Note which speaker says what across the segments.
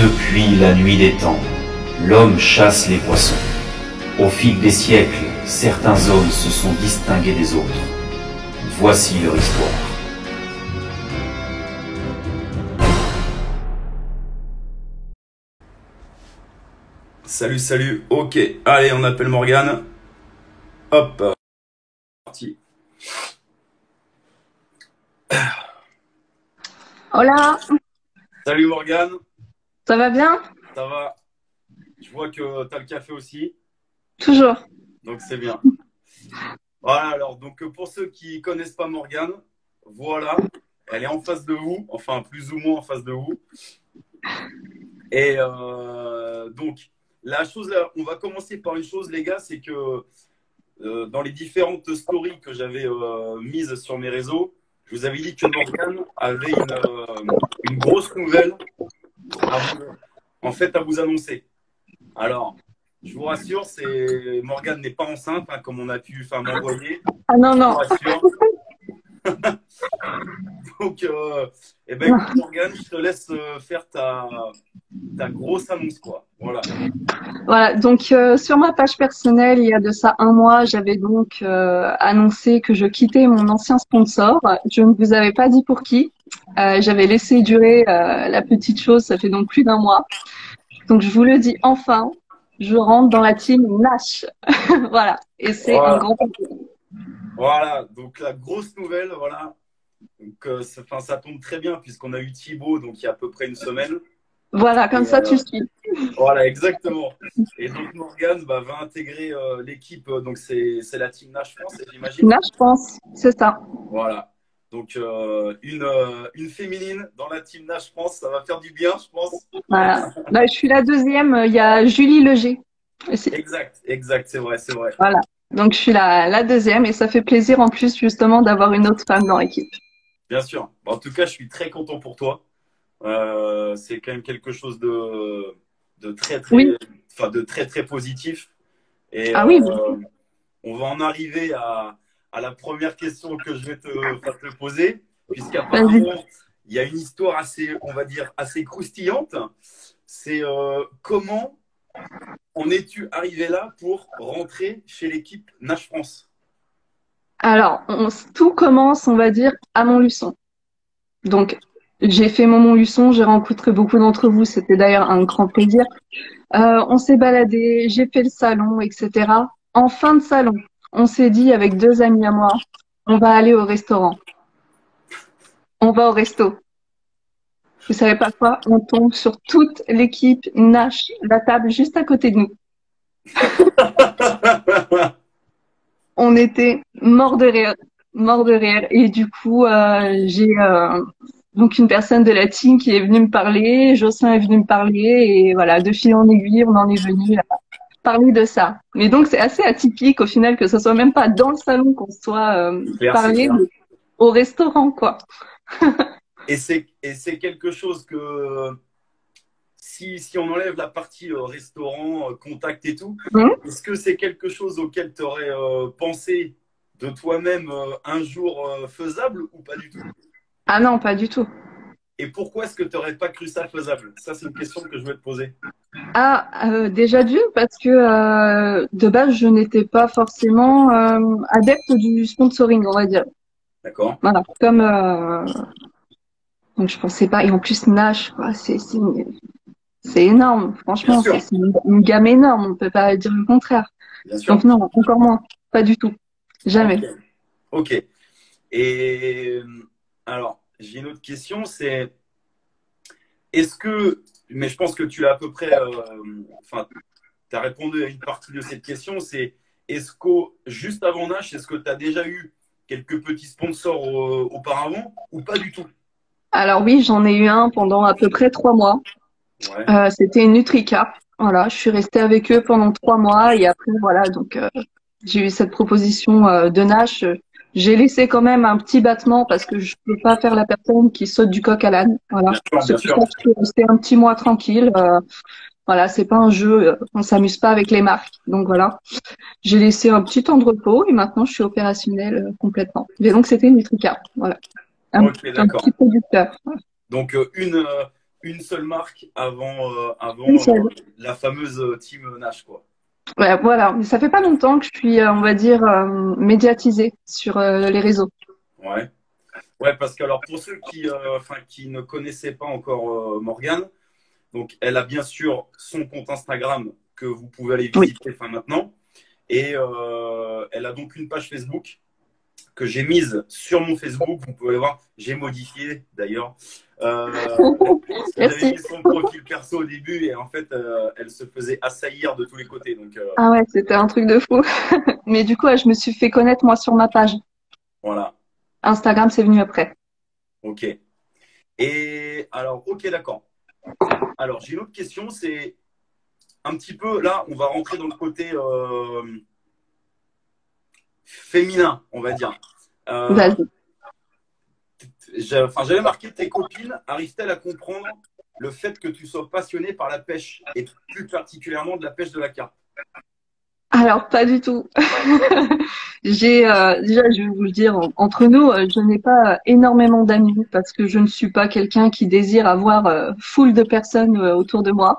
Speaker 1: Depuis la nuit des temps, l'homme chasse les poissons. Au fil des siècles, certains hommes se sont distingués des autres. Voici leur histoire.
Speaker 2: Salut, salut. Ok, allez, on appelle Morgane. Hop, parti.
Speaker 3: Hola,
Speaker 2: Salut Morgane,
Speaker 3: ça va bien?
Speaker 2: ça va? Je vois que tu as le café aussi,
Speaker 3: Toujours.
Speaker 2: donc c'est bien. Voilà, alors, donc pour ceux qui connaissent pas Morgane, voilà, elle est en face de vous, enfin plus ou moins en face de vous. Et donc, la chose là, on va commencer par une chose, les gars, c'est que dans les différentes stories que j'avais mises sur mes réseaux, je vous avais dit que Morgane avait une grosse nouvelle à vous, en fait, à vous annoncer. Alors, je vous rassure, Morgane n'est pas enceinte, hein, comme on a pu m'envoyer.
Speaker 3: Ah non,
Speaker 2: Je vous
Speaker 3: non.
Speaker 2: rassure. Donc, écoute, Morgane, je te laisse faire ta grosse annonce, quoi. Voilà.
Speaker 3: Voilà, donc sur ma page personnelle, il y a de ça un mois, j'avais donc annoncé que je quittais mon ancien sponsor. Je ne vous avais pas dit pour qui. J'avais laissé durer la petite chose, ça fait donc plus d'un mois. Donc je vous le dis enfin, je rentre dans la team Nash. Voilà, et c'est un
Speaker 2: Voilà.
Speaker 3: grand plaisir.
Speaker 2: Voilà. Donc, la grosse nouvelle, voilà. Donc, ça tombe très bien puisqu'on a eu Thibaut, donc il y a à peu près une semaine.
Speaker 3: Voilà, comme
Speaker 2: Et,
Speaker 3: ça tu suis.
Speaker 2: voilà, exactement. Et donc, Morgane va intégrer l'équipe, donc c'est la team Nash France, j'imagine.
Speaker 3: Nash, je pense, c'est ça.
Speaker 2: Voilà. Donc, une féminine dans la team Nash France, ça va faire du bien, je pense.
Speaker 3: Voilà. Là, je suis la deuxième, il y a Julie Leger aussi.
Speaker 2: Exact, exact, c'est vrai, c'est vrai.
Speaker 3: Voilà. Donc, je suis la deuxième et ça fait plaisir en plus justement d'avoir une autre femme dans l'équipe.
Speaker 2: Bien sûr. En tout cas, je suis très content pour toi. C'est quand même quelque chose de très,
Speaker 3: Oui.
Speaker 2: de très, très positif. Et
Speaker 3: Ah oui.
Speaker 2: on va en arriver à la première question que je vais te poser,
Speaker 3: Vas-y.
Speaker 2: puisqu'apparemment, il y a une histoire assez, on va dire, assez croustillante. C'est comment en es-tu arrivé là pour rentrer chez l'équipe Nash France?
Speaker 3: Alors, tout commence, on va dire, à Montluçon. Donc, j'ai fait mon Montluçon, j'ai rencontré beaucoup d'entre vous, c'était d'ailleurs un grand plaisir. On s'est baladé, j'ai fait le salon, etc. En fin de salon, on s'est dit avec deux amis à moi, on va aller au restaurant. On va au resto. Vous savez pas quoi? On tombe sur toute l'équipe Nash, la table juste à côté de nous. On était morts de rire, morts de rire. Et du coup, j'ai donc une personne de la team qui est venue me parler, Jocelyn est venu me parler, et voilà, de fil en aiguille, on en est venu à parler de ça. Mais donc, c'est assez atypique au final que ce soit même pas dans le salon qu'on soit
Speaker 2: C'est
Speaker 3: parlé,
Speaker 2: clair.
Speaker 3: mais au restaurant, quoi.
Speaker 2: Et c'est quelque chose que si on enlève la partie restaurant, contact et tout,
Speaker 3: Hum.
Speaker 2: est-ce que c'est quelque chose auquel tu aurais pensé de toi-même un jour faisable ou pas du tout?
Speaker 3: Ah non, pas du tout.
Speaker 2: Et pourquoi est-ce que tu n'aurais pas cru ça faisable? Ça, c'est une question que je vais te poser.
Speaker 3: Ah, déjà d'une, parce que de base, je n'étais pas forcément adepte du sponsoring, on va dire.
Speaker 2: D'accord?
Speaker 3: Voilà, comme donc je pensais pas. Et en plus Nash, quoi, c'est énorme.
Speaker 2: Bien
Speaker 3: Franchement,
Speaker 2: sûr,
Speaker 3: c'est une gamme énorme. On peut pas dire le contraire.
Speaker 2: bien sûr.
Speaker 3: Donc non, encore moins, pas du tout,
Speaker 2: Ok.
Speaker 3: jamais.
Speaker 2: Ok. Et alors, j'ai une autre question, c'est est-ce que, mais je pense que tu l'as à peu près, enfin, tu as répondu à une partie de cette question, c'est est-ce qu'au juste avant Nash, est-ce que tu as déjà eu quelques petits sponsors auparavant ou pas du tout?
Speaker 3: Alors oui, j'en ai eu un pendant à peu près 3 mois.
Speaker 2: Ouais,
Speaker 3: C'était une NutriCap. Voilà, je suis restée avec eux pendant 3 mois et après voilà, donc j'ai eu cette proposition de Nash. J'ai laissé quand même un petit battement parce que je peux pas faire la personne qui saute du coq à l'âne. Voilà,
Speaker 2: bien sûr,
Speaker 3: c'est
Speaker 2: bien
Speaker 3: pour
Speaker 2: sûr.
Speaker 3: ça que je suis restée un petit mois tranquille. Voilà, c'est pas un jeu, on s'amuse pas avec les marques. Donc voilà, j'ai laissé un petit temps de repos et maintenant je suis opérationnelle complètement. Mais donc c'était une NutriCap. Voilà, un,
Speaker 2: Ok,
Speaker 3: un petit
Speaker 2: d'accord.
Speaker 3: producteur.
Speaker 2: Donc, une seule marque avant
Speaker 3: Une seule.
Speaker 2: la fameuse team Nash, quoi.
Speaker 3: Ouais, voilà. Mais ça fait pas longtemps que je suis, on va dire, médiatisée sur les réseaux.
Speaker 2: Ouais. Ouais, parce que alors pour ceux qui ne connaissaient pas encore Morgane, donc elle a bien sûr son compte Instagram que vous pouvez aller
Speaker 3: Oui.
Speaker 2: visiter maintenant. Et elle a donc une page Facebook que j'ai mise sur mon Facebook. Vous pouvez voir, j'ai modifié d'ailleurs. Parce que j'avais
Speaker 3: Merci.
Speaker 2: mis son profil perso au début et en fait, elle se faisait assaillir de tous les côtés. Donc
Speaker 3: Ah ouais, c'était un truc de fou. Mais du coup, ouais, je me suis fait connaître moi sur ma page.
Speaker 2: voilà,
Speaker 3: Instagram, c'est venu après.
Speaker 2: ok. Et alors, ok, d'accord. Alors, j'ai une autre question, c'est un petit peu, là, on va rentrer dans le côté féminin, on va dire. Euh,
Speaker 3: Vas-y.
Speaker 2: J'avais marqué, tes copines arrivent-elles à comprendre le fait que tu sois passionné par la pêche et plus particulièrement de la pêche de la carpe?
Speaker 3: Alors, pas du tout. J'ai déjà, je vais vous le dire entre nous, je n'ai pas énormément d'amis parce que je ne suis pas quelqu'un qui désire avoir foule de personnes autour de moi.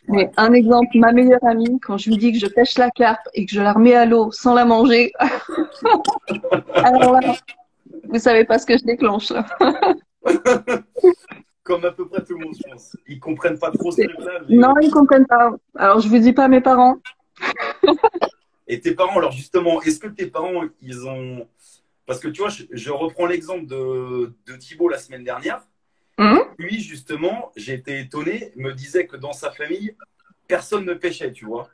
Speaker 2: Ouais.
Speaker 3: Mais un exemple, ma meilleure amie, quand je lui dis que je pêche la carpe et que je la remets à l'eau sans la manger, alors là, vous savez pas ce que je déclenche.
Speaker 2: Comme à peu près tout le monde, je pense. Ils comprennent pas trop ce
Speaker 3: C'est-
Speaker 2: truc-là.
Speaker 3: Non, ils comprennent pas. Alors, je vous dis pas à mes parents.
Speaker 2: Et tes parents, alors justement, est-ce que tes parents, ils ont... Parce que tu vois, je reprends l'exemple de Thibaut la semaine dernière.
Speaker 3: Hum.
Speaker 2: Lui, justement, j'ai été étonné, me disait que dans sa famille, personne ne pêchait, tu vois.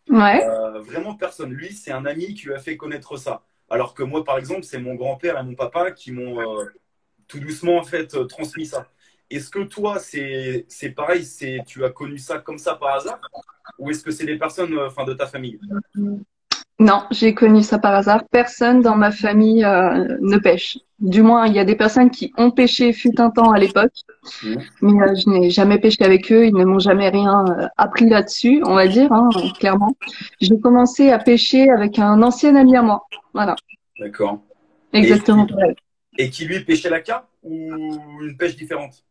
Speaker 3: Ouais.
Speaker 2: Vraiment personne. Lui, c'est un ami qui lui a fait connaître ça. Alors que moi, par exemple, c'est mon grand-père et mon papa qui m'ont tout doucement en fait transmis ça. Est-ce que toi, c'est pareil, tu as connu ça comme ça par hasard? Ou est-ce que c'est des personnes de ta famille?
Speaker 3: Non, j'ai connu ça par hasard. Personne dans ma famille ne pêche. Du moins, il y a des personnes qui ont pêché fut un temps à l'époque,
Speaker 2: Mhm.
Speaker 3: mais je n'ai jamais pêché avec eux. Ils ne m'ont jamais rien appris là-dessus, on va dire, hein, clairement. J'ai commencé à pêcher avec un ancien ami à moi. Voilà,
Speaker 2: D'accord. Et
Speaker 3: exactement
Speaker 2: qui,
Speaker 3: pareil.
Speaker 2: et qui lui pêchait la carpe ou une pêche différente?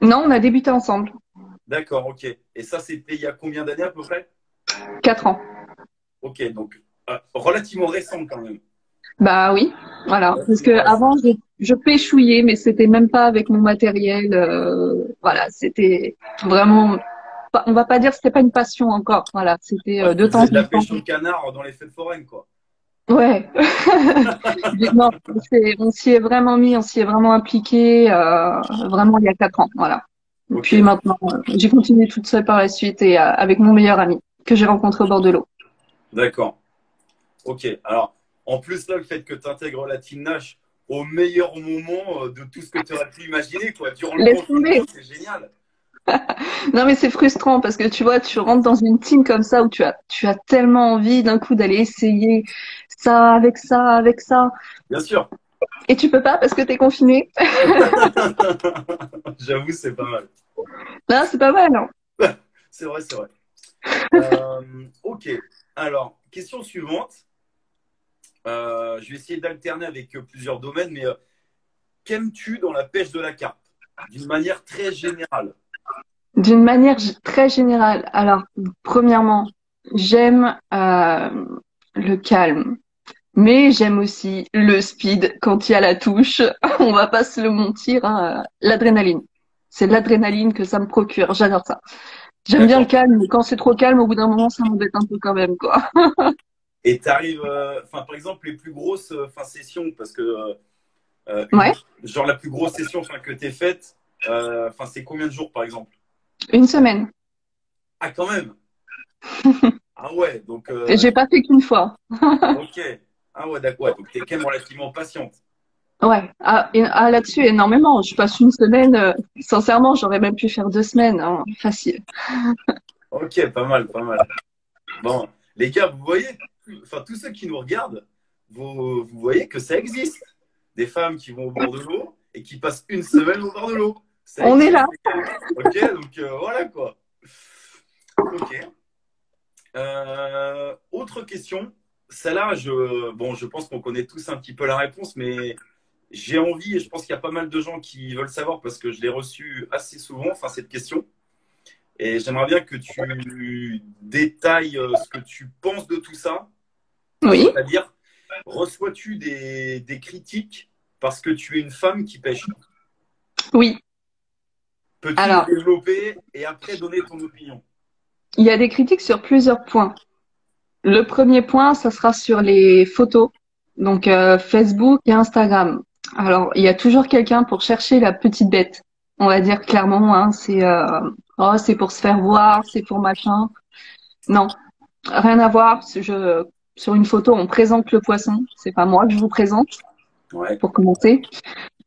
Speaker 3: Non, on a débuté ensemble.
Speaker 2: D'accord, ok. Et ça, c'était il y a combien d'années à peu près?
Speaker 3: 4 ans.
Speaker 2: Ok, donc relativement récent quand même.
Speaker 3: Bah oui, voilà. Parce que
Speaker 2: Relativement récent.
Speaker 3: avant, je pêchouillais, mais c'était même pas avec mon matériel. Voilà, c'était vraiment. On va pas dire que c'était pas une passion encore. Voilà, c'était
Speaker 2: Ouais,
Speaker 3: de
Speaker 2: tu
Speaker 3: temps
Speaker 2: faisais de
Speaker 3: en
Speaker 2: la
Speaker 3: temps.
Speaker 2: pêche au canard dans les fêtes foraines, quoi.
Speaker 3: Ouais. Non, on s'y est vraiment mis, on s'y est vraiment impliqué. Vraiment il y a 4 ans. Voilà. Et
Speaker 2: Ok,
Speaker 3: puis maintenant, j'ai continué toute seule par la suite et avec mon meilleur ami que j'ai rencontré au bord de l'eau.
Speaker 2: d'accord. Ok, alors, en plus, là, le fait que tu intègres la Team Nash au meilleur moment de tout ce que tu aurais pu imaginer, quoi. Durant le
Speaker 3: Laisse
Speaker 2: confinement,
Speaker 3: tomber.
Speaker 2: c'est génial.
Speaker 3: Non, mais c'est frustrant parce que tu vois, tu rentres dans une team comme ça où tu as tellement envie d'un coup d'aller essayer ça, avec ça.
Speaker 2: Bien sûr.
Speaker 3: Et tu peux pas parce que t'es confiné.
Speaker 2: J'avoue, c'est pas mal.
Speaker 3: Là, c'est pas mal, hein.
Speaker 2: C'est vrai, c'est vrai. Ok, alors, question suivante. Je vais essayer d'alterner avec plusieurs domaines, mais qu'aimes-tu dans la pêche de la carpe? D'une manière très générale.
Speaker 3: D'une manière très générale. Alors, premièrement, j'aime le calme. Mais j'aime aussi le speed quand il y a la touche. On va pas se le mentir, hein, l'adrénaline. C'est l'adrénaline que ça me procure. J'adore ça. J'aime bien le
Speaker 2: D'accord.
Speaker 3: calme, mais quand c'est trop calme, au bout d'un moment, ça m'embête un peu quand même, quoi.
Speaker 2: Et tu arrives, par exemple, les plus grosses sessions, parce que
Speaker 3: Ouais,
Speaker 2: genre la plus grosse session que tu faite, c'est combien de jours par exemple?
Speaker 3: une semaine.
Speaker 2: Ah, quand même. Ah ouais, donc
Speaker 3: Et j'ai pas fait qu'une fois.
Speaker 2: ok. Ah ouais, d'accord. Ouais, donc tu es quand même relativement patiente.
Speaker 3: Ouais, là-dessus, énormément. Je passe une semaine, sincèrement, j'aurais même pu faire 2 semaines, hein, facile.
Speaker 2: Ok, pas mal, pas mal. Bon, les gars, vous voyez, tous ceux qui nous regardent, vous voyez que ça existe. Des femmes qui vont au bord de l'eau et qui passent une semaine au bord de l'eau. Ça
Speaker 3: On est
Speaker 2: existe,
Speaker 3: là.
Speaker 2: les gars. Ok, donc voilà quoi. Ok. Autre question. Celle-là, bon, je pense qu'on connaît tous un petit peu la réponse, mais j'ai envie, et je pense qu'il y a pas mal de gens qui veulent savoir parce que je l'ai reçu assez souvent, enfin cette question. Et j'aimerais bien que tu détailles ce que tu penses de tout ça.
Speaker 3: Oui,
Speaker 2: C'est-à-dire, reçois-tu des critiques parce que tu es une femme qui pêche?
Speaker 3: oui.
Speaker 2: Peux-tu
Speaker 3: Alors,
Speaker 2: développer et après donner ton opinion?
Speaker 3: il y a des critiques sur plusieurs points. Le premier point, ça sera sur les photos, donc Facebook et Instagram. Alors, il y a toujours quelqu'un pour chercher la petite bête. On va dire clairement, hein, c'est oh, c'est pour se faire voir, c'est pour machin. Non, rien à voir. Sur une photo, on présente le poisson. C'est pas moi que je vous présente,
Speaker 2: Ouais.
Speaker 3: pour commencer.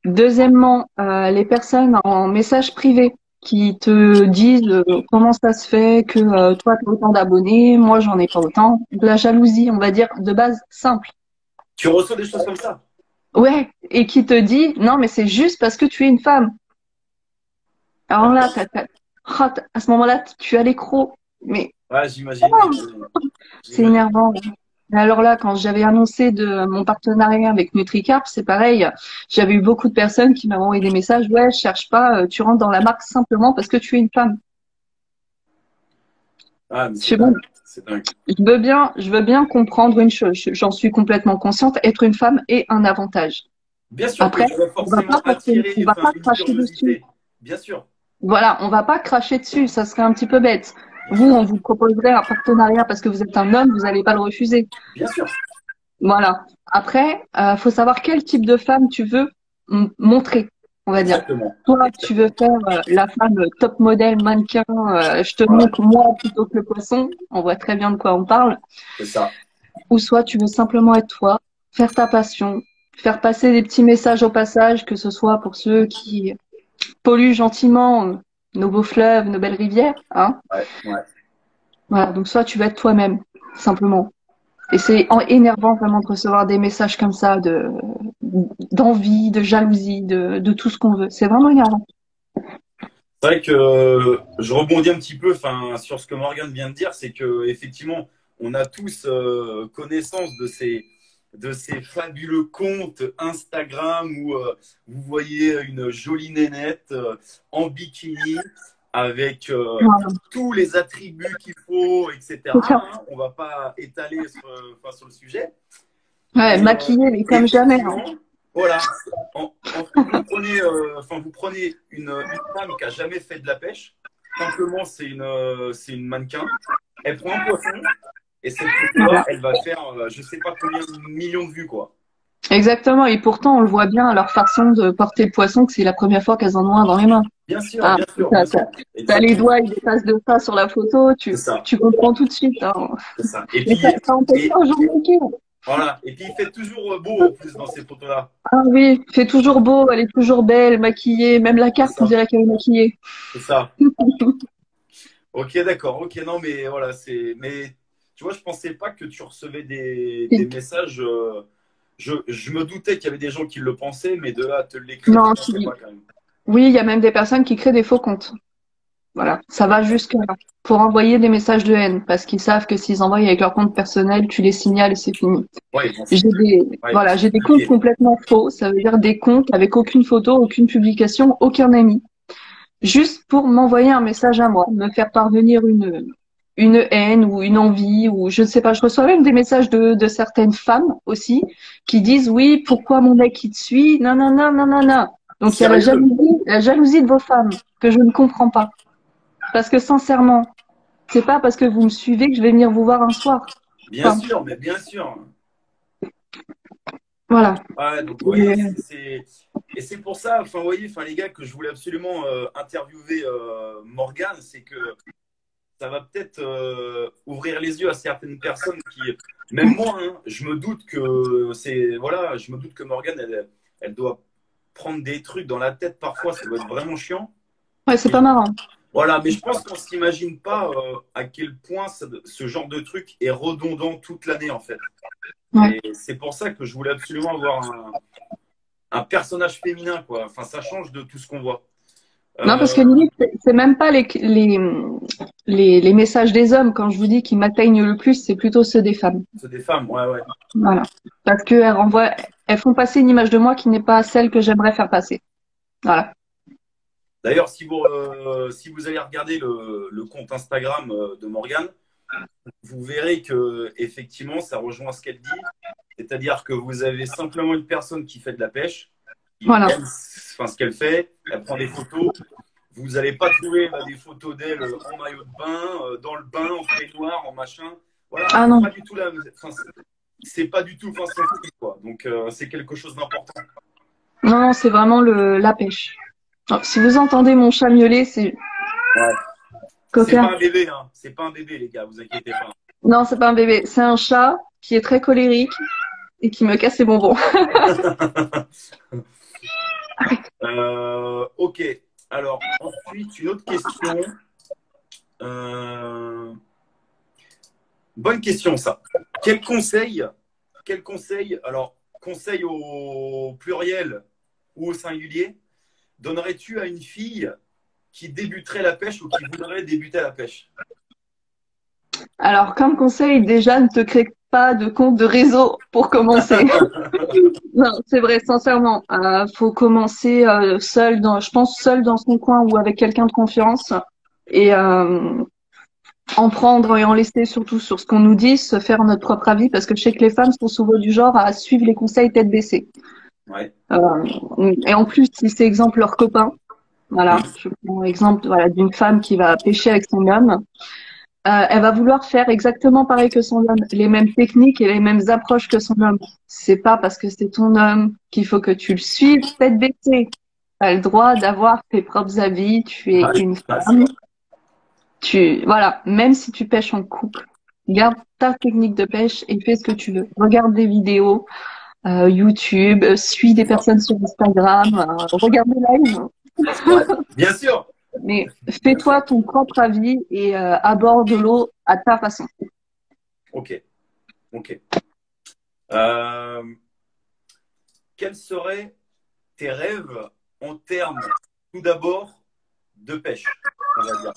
Speaker 3: Deuxièmement, les personnes en message privé qui te disent comment ça se fait que toi, tu as autant d'abonnés, moi, j'en ai pas autant. De la jalousie, on va dire, de base simple.
Speaker 2: Tu reçois des choses comme ça?
Speaker 3: Ouais, et qui te dit, non, mais c'est juste parce que tu es une femme. Alors là, à ce moment-là, tu as l'écro. Mais
Speaker 2: Ouais, j'imagine.
Speaker 3: c'est
Speaker 2: J'imagine.
Speaker 3: énervant. Et alors là, quand j'avais annoncé de mon partenariat avec NutriCarp, c'est pareil. J'avais eu beaucoup de personnes qui m'avaient envoyé des messages. Ouais, je cherche pas. Tu rentres dans la marque simplement parce que tu es une femme.
Speaker 2: Ah, mais
Speaker 3: Je
Speaker 2: c'est
Speaker 3: sais bon,
Speaker 2: dingue. C'est dingue.
Speaker 3: je veux bien comprendre une chose. J'en suis complètement consciente. Être une femme est un avantage.
Speaker 2: Bien sûr que
Speaker 3: Après,
Speaker 2: tu vas forcément
Speaker 3: on
Speaker 2: attirer
Speaker 3: va
Speaker 2: enfin,
Speaker 3: pas
Speaker 2: une
Speaker 3: cracher dessus.
Speaker 2: curiosité. Bien sûr.
Speaker 3: Voilà, on va pas cracher dessus. Ça serait un petit peu bête.
Speaker 2: Bien
Speaker 3: Vous,
Speaker 2: sûr.
Speaker 3: on vous proposerait un partenariat parce que vous êtes un homme, vous n'allez pas le refuser.
Speaker 2: Bien sûr.
Speaker 3: Voilà. Après, faut savoir quel type de femme tu veux montrer, on va dire.
Speaker 2: Exactement.
Speaker 3: Toi, tu veux
Speaker 2: Exactement.
Speaker 3: faire la femme top modèle, mannequin, je te
Speaker 2: Voilà.
Speaker 3: montre moi plutôt que le poisson. On voit très bien de quoi on parle.
Speaker 2: C'est ça.
Speaker 3: Ou soit tu veux simplement être toi, faire ta passion, faire passer des petits messages au passage, que ce soit pour ceux qui polluent gentiment nos beaux fleuves, nos belles rivières, hein.
Speaker 2: Ouais. Ouais.
Speaker 3: Voilà. Donc soit tu veux être toi-même, simplement. Et c'est énervant vraiment de recevoir des messages comme ça, d'envie, de jalousie, de tout ce qu'on veut. C'est vraiment énervant.
Speaker 2: C'est vrai que je rebondis un petit peu enfin, sur ce que Morgane vient de dire, c'est que effectivement, on a tous connaissance de ces fabuleux comptes Instagram où vous voyez une jolie nénette en bikini avec
Speaker 3: Voilà.
Speaker 2: tous les attributs qu'il faut,
Speaker 3: C'est ça.
Speaker 2: etc. Hein. On va pas étaler enfin, sur le sujet.
Speaker 3: Ouais,
Speaker 2: Et
Speaker 3: maquillée, mais comme jamais, hein.
Speaker 2: effectivement, voilà, en fait, vous prenez une femme qui a jamais fait de la pêche. Simplement, c'est une mannequin. Elle prend un poisson et cette photo-là,
Speaker 3: Voilà.
Speaker 2: elle va faire, je sais pas combien de millions de vues, quoi.
Speaker 3: Exactement. Et pourtant, on le voit bien à leur façon de porter le poisson que c'est la première fois qu'elles en ont un dans les mains.
Speaker 2: Bien sûr,
Speaker 3: Ah,
Speaker 2: bien sûr,
Speaker 3: t'as,
Speaker 2: bien
Speaker 3: t'as-
Speaker 2: sûr.
Speaker 3: t'as les
Speaker 2: Exactement.
Speaker 3: doigts, ils dépassent de ça sur la photo,
Speaker 2: C'est ça,
Speaker 3: tu comprends tout de suite, hein.
Speaker 2: c'est ça. Et
Speaker 3: Mais
Speaker 2: puis,
Speaker 3: ça empêche
Speaker 2: et,
Speaker 3: pas aux gens de manquer.
Speaker 2: voilà. Et puis, il fait toujours beau en plus dans ces photos-là.
Speaker 3: Ah oui, fait toujours beau, elle est toujours belle, maquillée, même la
Speaker 2: C'est
Speaker 3: carte, on
Speaker 2: ça,
Speaker 3: dirait qu'elle est maquillée.
Speaker 2: c'est ça. Ok, d'accord. Ok, non, mais voilà, mais tu vois, je pensais pas que tu recevais des messages. Je me doutais qu'il y avait des gens qui le pensaient, mais de là à te l'écrire, je
Speaker 3: Non,
Speaker 2: pensais pas quand même.
Speaker 3: oui, il y a même des personnes qui créent des faux comptes. Voilà, ça va jusque là. Pour envoyer des messages de haine, parce qu'ils savent que s'ils envoient avec leur compte personnel, tu les signales et c'est fini.
Speaker 2: Ouais, bon,
Speaker 3: J'ai
Speaker 2: c'est
Speaker 3: des comptes
Speaker 2: compliqué.
Speaker 3: complètement faux. Ça veut dire des comptes avec aucune photo, aucune publication, aucun ami. Juste pour m'envoyer un message à moi, me faire parvenir une haine ou une envie ou je ne sais pas. Je reçois même des messages de certaines femmes aussi qui disent oui, pourquoi mon mec il te suit? Non, non, non, non, non, non. Donc il y a
Speaker 2: Sérieux?
Speaker 3: la jalousie de vos femmes que je ne comprends pas. Parce que sincèrement, c'est pas parce que vous me suivez que je vais venir vous voir un soir.
Speaker 2: Bien
Speaker 3: Enfin,
Speaker 2: sûr, mais bien sûr.
Speaker 3: voilà.
Speaker 2: Ouais, donc vous voyez,
Speaker 3: Et,
Speaker 2: et c'est pour ça, enfin, vous voyez, enfin, les gars, que je voulais absolument interviewer Morgane, c'est que ça va peut-être ouvrir les yeux à certaines personnes qui, même moi, hein, je me doute que voilà, je me doute que Morgane, elle doit prendre des trucs dans la tête parfois, ça doit être vraiment chiant.
Speaker 3: ouais, c'est
Speaker 2: Et
Speaker 3: pas marrant.
Speaker 2: voilà, mais je pense qu'on s'imagine pas à quel point ce genre de truc est redondant toute l'année en fait.
Speaker 3: Ouais.
Speaker 2: Et c'est pour ça que je voulais absolument avoir un personnage féminin, quoi. Enfin, ça change de tout ce qu'on voit.
Speaker 3: Non, parce que limite, c'est même pas les messages des hommes. Quand je vous dis qu'ils m'atteignent le plus, c'est plutôt ceux des femmes.
Speaker 2: C'est des femmes, ouais, ouais.
Speaker 3: Voilà. Parce elles font passer une image de moi qui n'est pas celle que j'aimerais faire passer. Voilà.
Speaker 2: D'ailleurs, si vous allez regarder le compte Instagram de Morgane, vous verrez que effectivement, ça rejoint ce qu'elle dit. C'est-à-dire que vous avez simplement une personne qui fait de la pêche, qui
Speaker 3: Voilà.
Speaker 2: aime, enfin, ce qu'elle fait, elle prend des photos. Vous n'allez pas trouver des photos d'elle en maillot de bain, dans le bain, en peignoir, en machin. Voilà,
Speaker 3: Ah non.
Speaker 2: pas du tout là. Enfin, c'est pas du tout, enfin, c'est fou, quoi. Donc, c'est quelque chose d'important.
Speaker 3: Non, c'est vraiment la pêche. Alors, si vous entendez mon chat miauler, c'est
Speaker 2: Ouais. C'est
Speaker 3: coquin.
Speaker 2: pas un bébé, hein. C'est pas un bébé, les gars, vous inquiétez pas.
Speaker 3: Non, c'est pas un bébé. C'est un chat qui est très colérique et qui me casse les bonbons.
Speaker 2: Ok. Alors, ensuite, une autre question. Bonne question, ça. Quel conseil, alors, conseil au pluriel ou au singulier, donnerais-tu à une fille qui débuterait la pêche ou qui voudrait débuter la pêche?
Speaker 3: Alors, comme conseil, déjà, ne te crée pas de compte de réseau pour commencer. Non, c'est vrai, sincèrement. Faut commencer je pense seul dans son coin ou avec quelqu'un de confiance et en prendre et en laisser surtout sur ce qu'on nous dit, se faire notre propre avis parce que je sais que les femmes sont souvent du genre à suivre les conseils tête baissée.
Speaker 2: Ouais.
Speaker 3: Et en plus, si c'est exemple leur copain, voilà, je prends exemple voilà, d'une femme qui va pêcher avec son homme. Elle va vouloir faire exactement pareil que son homme, les mêmes techniques et les mêmes approches que son homme. C'est pas parce que c'est ton homme qu'il faut que tu le suives tête baissée. Tu as le droit d'avoir tes propres avis, tu es une femme. Voilà, même si tu pêches en couple, garde ta technique de pêche et fais ce que tu veux. Regarde des vidéos, YouTube, suis des personnes sur Instagram, regarde des lives.
Speaker 2: Ouais, bien sûr.
Speaker 3: Mais fais-toi ton propre avis et aborde l'eau à ta façon.
Speaker 2: Ok. Quels seraient tes rêves en termes, tout d'abord, de pêche, on va dire?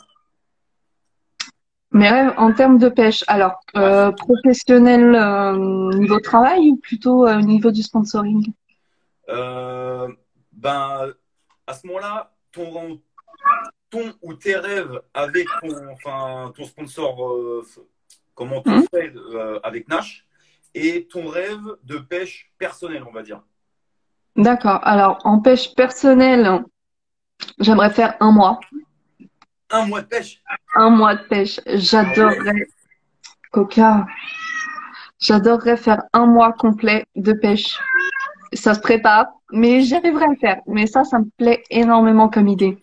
Speaker 3: Mes rêves en termes de pêche, alors professionnel niveau travail ou plutôt au niveau du sponsoring?
Speaker 2: Ben, à ce moment-là, ton ou tes rêves avec ton sponsor, comment tu fais avec Nash, et ton rêve de pêche personnelle, on va dire.
Speaker 3: D'accord. Alors en pêche personnelle, j'aimerais faire 1 mois.
Speaker 2: 1 mois de pêche?
Speaker 3: 1 mois de pêche. J'adorerais, Coca. J'adorerais faire 1 mois complet de pêche. Ça se prépare, mais j'arriverai à le faire. Mais ça me plaît énormément comme idée.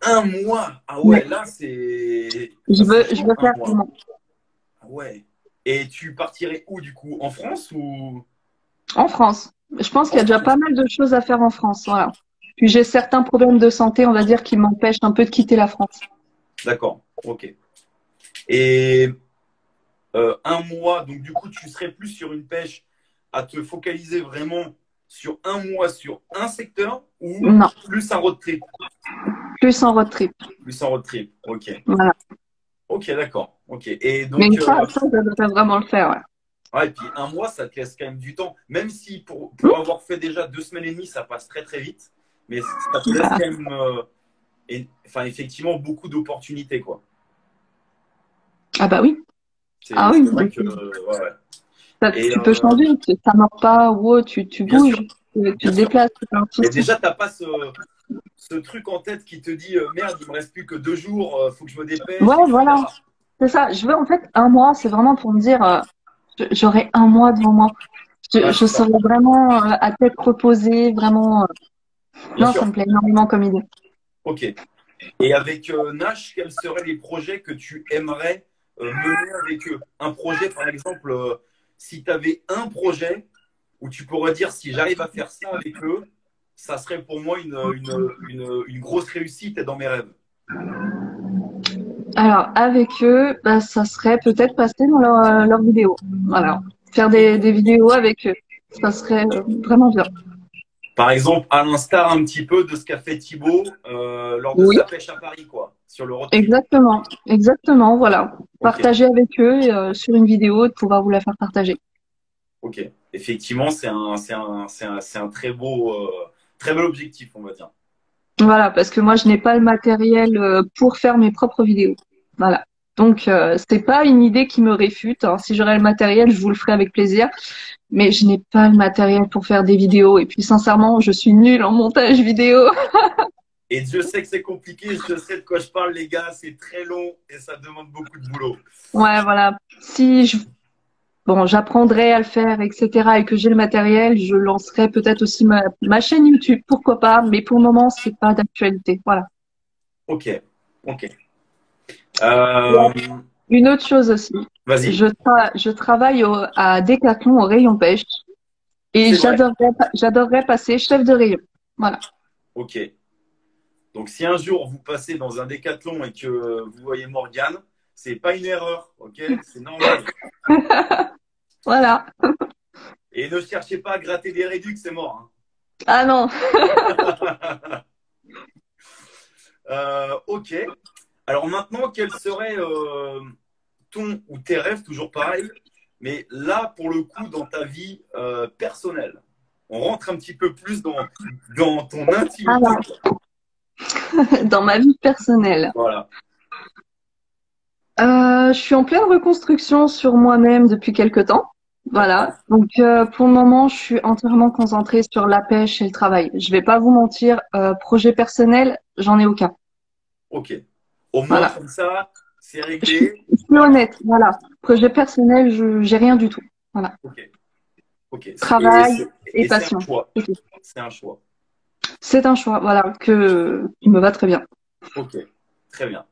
Speaker 2: 1 mois? Ah ouais,
Speaker 3: Mais
Speaker 2: là, c'est.
Speaker 3: je veux faire
Speaker 2: 1 mois.
Speaker 3: 1 mois.
Speaker 2: Ah ouais. Et tu partirais où, du coup? En France ou?
Speaker 3: En France. Je pense qu'il y a déjà pas mal de choses à faire en France. Voilà. Puis j'ai certains problèmes de santé, on va dire, qui m'empêchent un peu de quitter la France.
Speaker 2: D'accord, ok. Et 1 mois, donc du coup, tu serais plus sur une pêche à te focaliser vraiment sur 1 mois sur un secteur ou
Speaker 3: Non,
Speaker 2: plus un road trip?
Speaker 3: plus en road trip.
Speaker 2: Plus un road trip, ok.
Speaker 3: Voilà.
Speaker 2: Ok, d'accord. Ok. Et
Speaker 3: Mais
Speaker 2: donc,
Speaker 3: ça, je devrais vraiment le faire. Ouais.
Speaker 2: ouais, et puis 1 mois, ça te laisse quand même du temps. Même si pour avoir fait déjà 2 semaines et demie, ça passe très très vite. Mais ça te laisse
Speaker 3: Voilà.
Speaker 2: quand même, effectivement, beaucoup d'opportunités, quoi.
Speaker 3: Ah bah oui.
Speaker 2: C'est
Speaker 3: Ah oui.
Speaker 2: vrai que, ouais. Et,
Speaker 3: Tu peux changer. Ça mord pas. Wow, tu
Speaker 2: bien
Speaker 3: bouges.
Speaker 2: sûr,
Speaker 3: Tu
Speaker 2: bien
Speaker 3: te
Speaker 2: sûr.
Speaker 3: déplaces. C'est un
Speaker 2: Mais
Speaker 3: souci.
Speaker 2: déjà, t'as pas ce truc en tête qui te dit merde, il me reste plus que 2 jours, faut que je me dépêche,
Speaker 3: Ouais,
Speaker 2: etc.
Speaker 3: voilà. C'est ça. Je veux en fait 1 mois. C'est vraiment pour me dire, j'aurai 1 mois devant moi.
Speaker 2: Ouais,
Speaker 3: Je
Speaker 2: c'est ça.
Speaker 3: serai vraiment à tête reposée, vraiment.
Speaker 2: Bien
Speaker 3: Non,
Speaker 2: sûr.
Speaker 3: ça me plaît énormément comme idée.
Speaker 2: Ok. Et avec Nash, quels seraient les projets que tu aimerais mener avec eux? Un projet, par exemple, si tu avais un projet où tu pourrais dire si j'arrive à faire ça avec eux, ça serait pour moi une grosse réussite et dans mes rêves.
Speaker 3: Alors, avec eux, bah, ça serait peut-être passer dans leurs vidéos. Voilà. Faire des vidéos avec eux. Ça serait vraiment bien.
Speaker 2: Par exemple, à l'instar un petit peu de ce qu'a fait Thibaut lors de sa pêche à Paris, quoi, sur le road trip.
Speaker 3: Exactement, exactement, voilà.
Speaker 2: Ok.
Speaker 3: Partager avec eux sur une vidéo, de pouvoir vous la faire partager.
Speaker 2: Ok, effectivement, c'est un très bel objectif, on va dire.
Speaker 3: Voilà, parce que moi, je n'ai pas le matériel pour faire mes propres vidéos. Voilà. Donc, c'est pas une idée qui me réfute, hein. Si j'aurais le matériel, je vous le ferais avec plaisir. Mais je n'ai pas le matériel pour faire des vidéos. Et puis, sincèrement, je suis nulle en montage vidéo.
Speaker 2: Et Dieu sait que c'est compliqué, je sais de quoi je parle, les gars, c'est très long et ça demande beaucoup de boulot.
Speaker 3: Ouais, voilà. Bon, j'apprendrai à le faire, etc. et que j'ai le matériel, je lancerai peut-être aussi ma chaîne YouTube, pourquoi pas. Mais pour le moment, c'est pas d'actualité. Voilà.
Speaker 2: Ok, ok.
Speaker 3: Une autre chose aussi.
Speaker 2: Vas-y.
Speaker 3: Je travaille à Decathlon au rayon pêche et j'adorerais passer chef de rayon. Voilà.
Speaker 2: Ok. Donc, si un jour vous passez dans un Décathlon et que vous voyez Morgane, c'est pas une erreur, ok? C'est normal.
Speaker 3: Voilà.
Speaker 2: Et ne cherchez pas à gratter des réducs, c'est mort. Hein.
Speaker 3: Ah non.
Speaker 2: Ok. Alors maintenant, quel serait ton ou tes rêves, toujours pareil, mais là, pour le coup, dans ta vie personnelle? On rentre un petit peu plus dans ton intimité.
Speaker 3: Alors, dans ma vie personnelle.
Speaker 2: Voilà.
Speaker 3: Je suis en pleine reconstruction sur moi-même depuis quelque temps. Voilà. Donc, pour le moment, je suis entièrement concentrée sur la pêche et le travail. Je vais pas vous mentir, projet personnel, j'en ai aucun.
Speaker 2: Ok. Au moins,
Speaker 3: Voilà.
Speaker 2: comme ça, c'est réglé.
Speaker 3: Je suis honnête. Voilà. Projet personnel, j'ai rien du tout. Voilà.
Speaker 2: Ok. Ok.
Speaker 3: Travail et passion.
Speaker 2: C'est un choix.
Speaker 3: C'est un choix, voilà, qui me va très bien.
Speaker 2: Ok. Très bien.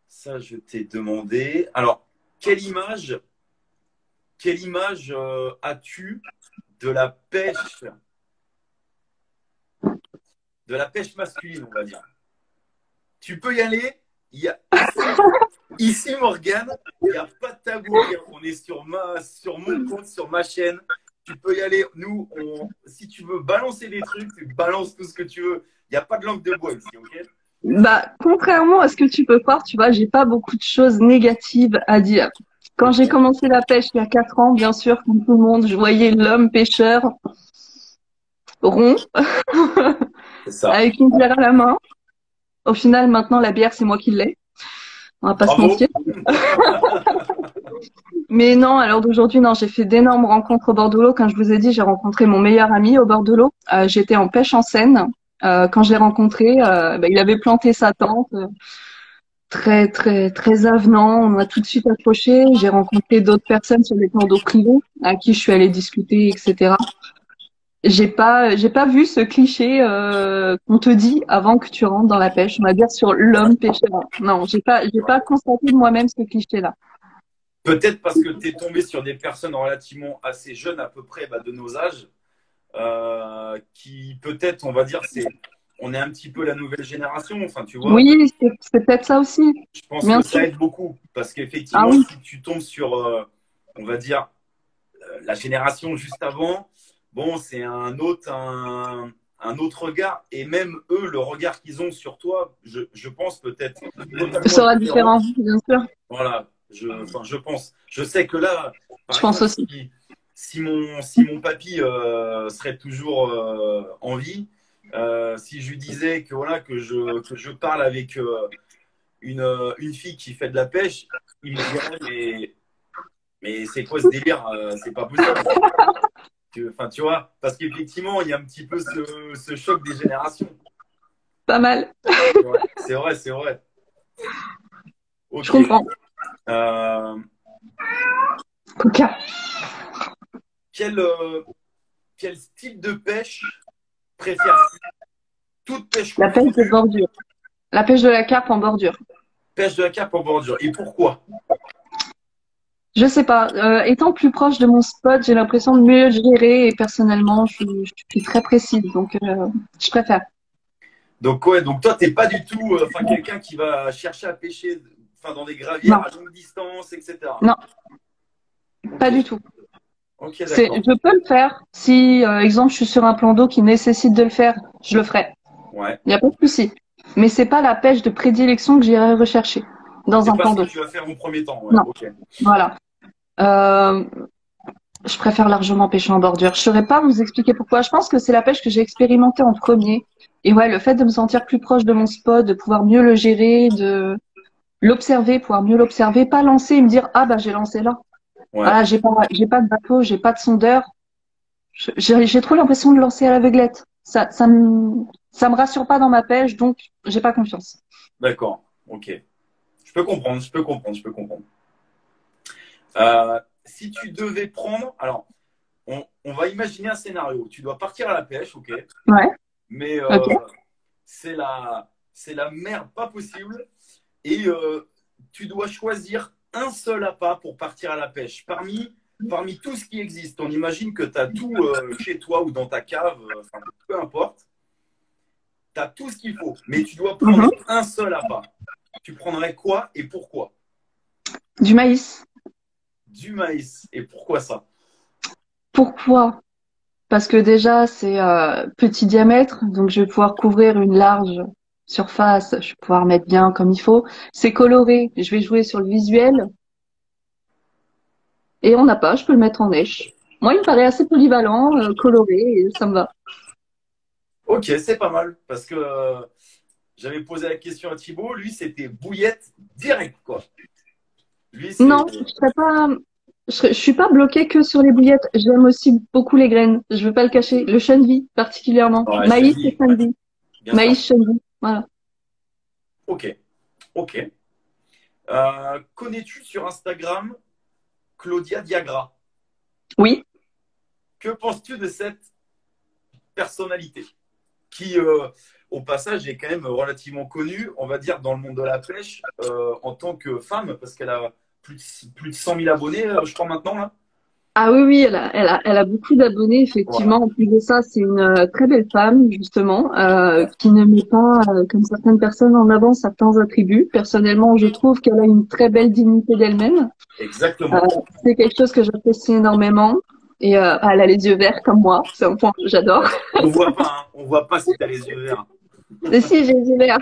Speaker 2: Ça, je t'ai demandé. Alors, quelle image as-tu de la pêche masculine, on va dire? Tu peux y aller. Il y a ici Morgane, il n'y a pas de tabou. On est sur mon compte, sur ma chaîne. Tu peux y aller. Nous, si tu veux balancer des trucs, tu balances tout ce que tu veux. Il n'y a pas de langue de bois ici, ok?
Speaker 3: Bah, contrairement à ce que tu peux croire, tu vois, j'ai pas beaucoup de choses négatives à dire. Quand j'ai commencé la pêche il y a 4 ans, bien sûr, comme tout le monde, je voyais l'homme pêcheur rond, avec une bière à la main. Au final, maintenant, la bière, c'est moi qui l'ai. On va pas se mentir. Mais non, à l'heure d'aujourd'hui, non, j'ai fait d'énormes rencontres au bord de l'eau. Comme je vous ai dit, j'ai rencontré mon meilleur ami au bord de l'eau. J'étais en pêche en Seine. Quand je l'ai rencontré, il avait planté sa tente. Très, très, très avenant. On a tout de suite accroché. J'ai rencontré d'autres personnes sur des plans d'eau privés à qui je suis allée discuter, etc. J'ai pas vu ce cliché qu'on te dit avant que tu rentres dans la pêche. On va dire sur l'homme pêcheur. Non, j'ai pas constaté de moi-même ce cliché-là.
Speaker 2: Peut-être parce que tu es tombé sur des personnes relativement assez jeunes, à peu près de nos âges, qui peut-être, on va dire, on est un petit peu la nouvelle génération. Enfin, tu vois.
Speaker 3: Oui, c'est peut-être ça aussi.
Speaker 2: Je pense que ça aide beaucoup parce qu'effectivement, si tu tombes sur, on va dire, la génération juste avant, bon, c'est un autre regard. Et même eux, le regard qu'ils ont sur toi, je pense peut-être.
Speaker 3: Ce sera différent, bien sûr.
Speaker 2: Voilà, je pense. Je sais que là,
Speaker 3: par exemple, pense aussi.
Speaker 2: Si mon papy serait toujours en vie, si je lui disais que voilà que je parle avec une fille qui fait de la pêche, il me dirait mais c'est quoi ce délire? C'est pas possible. Enfin, tu vois, parce qu'effectivement, il y a un petit peu ce choc des générations.
Speaker 3: Pas mal.
Speaker 2: Ouais, c'est vrai, c'est vrai. Okay.
Speaker 3: Je comprends. Coca.
Speaker 2: Quel style de pêche préfères-tu? Toute pêche.
Speaker 3: La pêche de bordure. La pêche de la carpe en bordure.
Speaker 2: Pêche de la carpe en bordure. Et pourquoi?
Speaker 3: Je sais pas. Étant plus proche de mon spot, j'ai l'impression de mieux gérer et personnellement, je suis très précise. Donc, je préfère.
Speaker 2: Donc, ouais, donc toi, tu n'es pas du tout quelqu'un qui va chercher à pêcher dans des gravières à longue distance, etc.
Speaker 3: Non, pas du tout.
Speaker 2: Ok, d'accord.
Speaker 3: Je peux le faire. Si, exemple, je suis sur un plan d'eau qui nécessite de le faire, je le ferai.
Speaker 2: Ouais.
Speaker 3: Il n'y a pas de souci. Mais c'est pas la pêche de prédilection que j'irai rechercher dans
Speaker 2: C'est
Speaker 3: un
Speaker 2: pas
Speaker 3: plan
Speaker 2: ce que
Speaker 3: d'eau.
Speaker 2: tu vas faire en premier temps, ouais.
Speaker 3: Non,
Speaker 2: Ok.
Speaker 3: voilà. Euh, je préfère largement pêcher en bordure. Je saurais pas vous expliquer pourquoi. Je pense que c'est la pêche que j'ai expérimentée en premier. Et ouais, le fait de me sentir plus proche de mon spot, de pouvoir mieux le gérer, de l'observer, pouvoir mieux l'observer, pas lancer et me dire, ah bah j'ai lancé là.
Speaker 2: Ouais.
Speaker 3: Ah, j'ai pas de bateau, j'ai pas de sondeur. J'ai trop l'impression de lancer à l'aveuglette. Ça me rassure pas dans ma pêche, donc j'ai pas confiance.
Speaker 2: D'accord. Ok. Je peux comprendre, je peux comprendre, je peux comprendre. Si tu devais prendre, alors, on va imaginer un scénario. Tu dois partir à la pêche, ok,
Speaker 3: Ouais,
Speaker 2: mais
Speaker 3: ok.
Speaker 2: c'est la merde, pas possible. Et tu dois choisir un seul appât pour partir à la pêche. Parmi tout ce qui existe, on imagine que tu as tout chez toi ou dans ta cave, enfin, peu importe, tu as tout ce qu'il faut, mais tu dois prendre
Speaker 3: Mhm.
Speaker 2: un seul appât. Tu prendrais quoi et pourquoi?
Speaker 3: Du maïs.
Speaker 2: Du maïs. Et pourquoi ça?
Speaker 3: Pourquoi? Parce que déjà, c'est petit diamètre, donc je vais pouvoir couvrir une large surface, je vais pouvoir mettre bien comme il faut. C'est coloré, je vais jouer sur le visuel. Et on n'a pas, je peux le mettre en neige. Moi, il me paraît assez polyvalent, coloré, et ça me va.
Speaker 2: Ok, c'est pas mal, parce que j'avais posé la question à Thibaut, lui, c'était bouillette direct, quoi. Lui, c'est...
Speaker 3: Non, je suis pas bloquée que sur les bouillettes. J'aime aussi beaucoup les graines. Je veux pas le cacher. Le chunvi, particulièrement.
Speaker 2: Ouais,
Speaker 3: Maïs et
Speaker 2: chenille, ouais,
Speaker 3: chunvi.
Speaker 2: bien sûr.
Speaker 3: Maïs, chunvi. Voilà.
Speaker 2: Ok, ok. Connais-tu sur Instagram Claudia Diagra?
Speaker 3: Oui.
Speaker 2: Que penses-tu de cette personnalité qui, au passage, est quand même relativement connue, on va dire, dans le monde de la pêche en tant que femme, parce qu'elle a plus de 100 000 abonnés, je crois, maintenant, là.
Speaker 3: Ah oui, oui, elle a beaucoup d'abonnés,
Speaker 2: Voilà,
Speaker 3: effectivement. En plus de ça, c'est une très belle femme, justement, qui ne met pas, comme certaines personnes, en avant certains attributs. Personnellement, je trouve qu'elle a une très belle dignité d'elle-même. Euh,
Speaker 2: exactement.
Speaker 3: c'est quelque chose que j'apprécie énormément. Et elle a les yeux verts comme moi. C'est un point que j'adore.
Speaker 2: On voit pas, hein. On voit pas si tu as les yeux verts.
Speaker 3: Mais si, j'ai les yeux verts.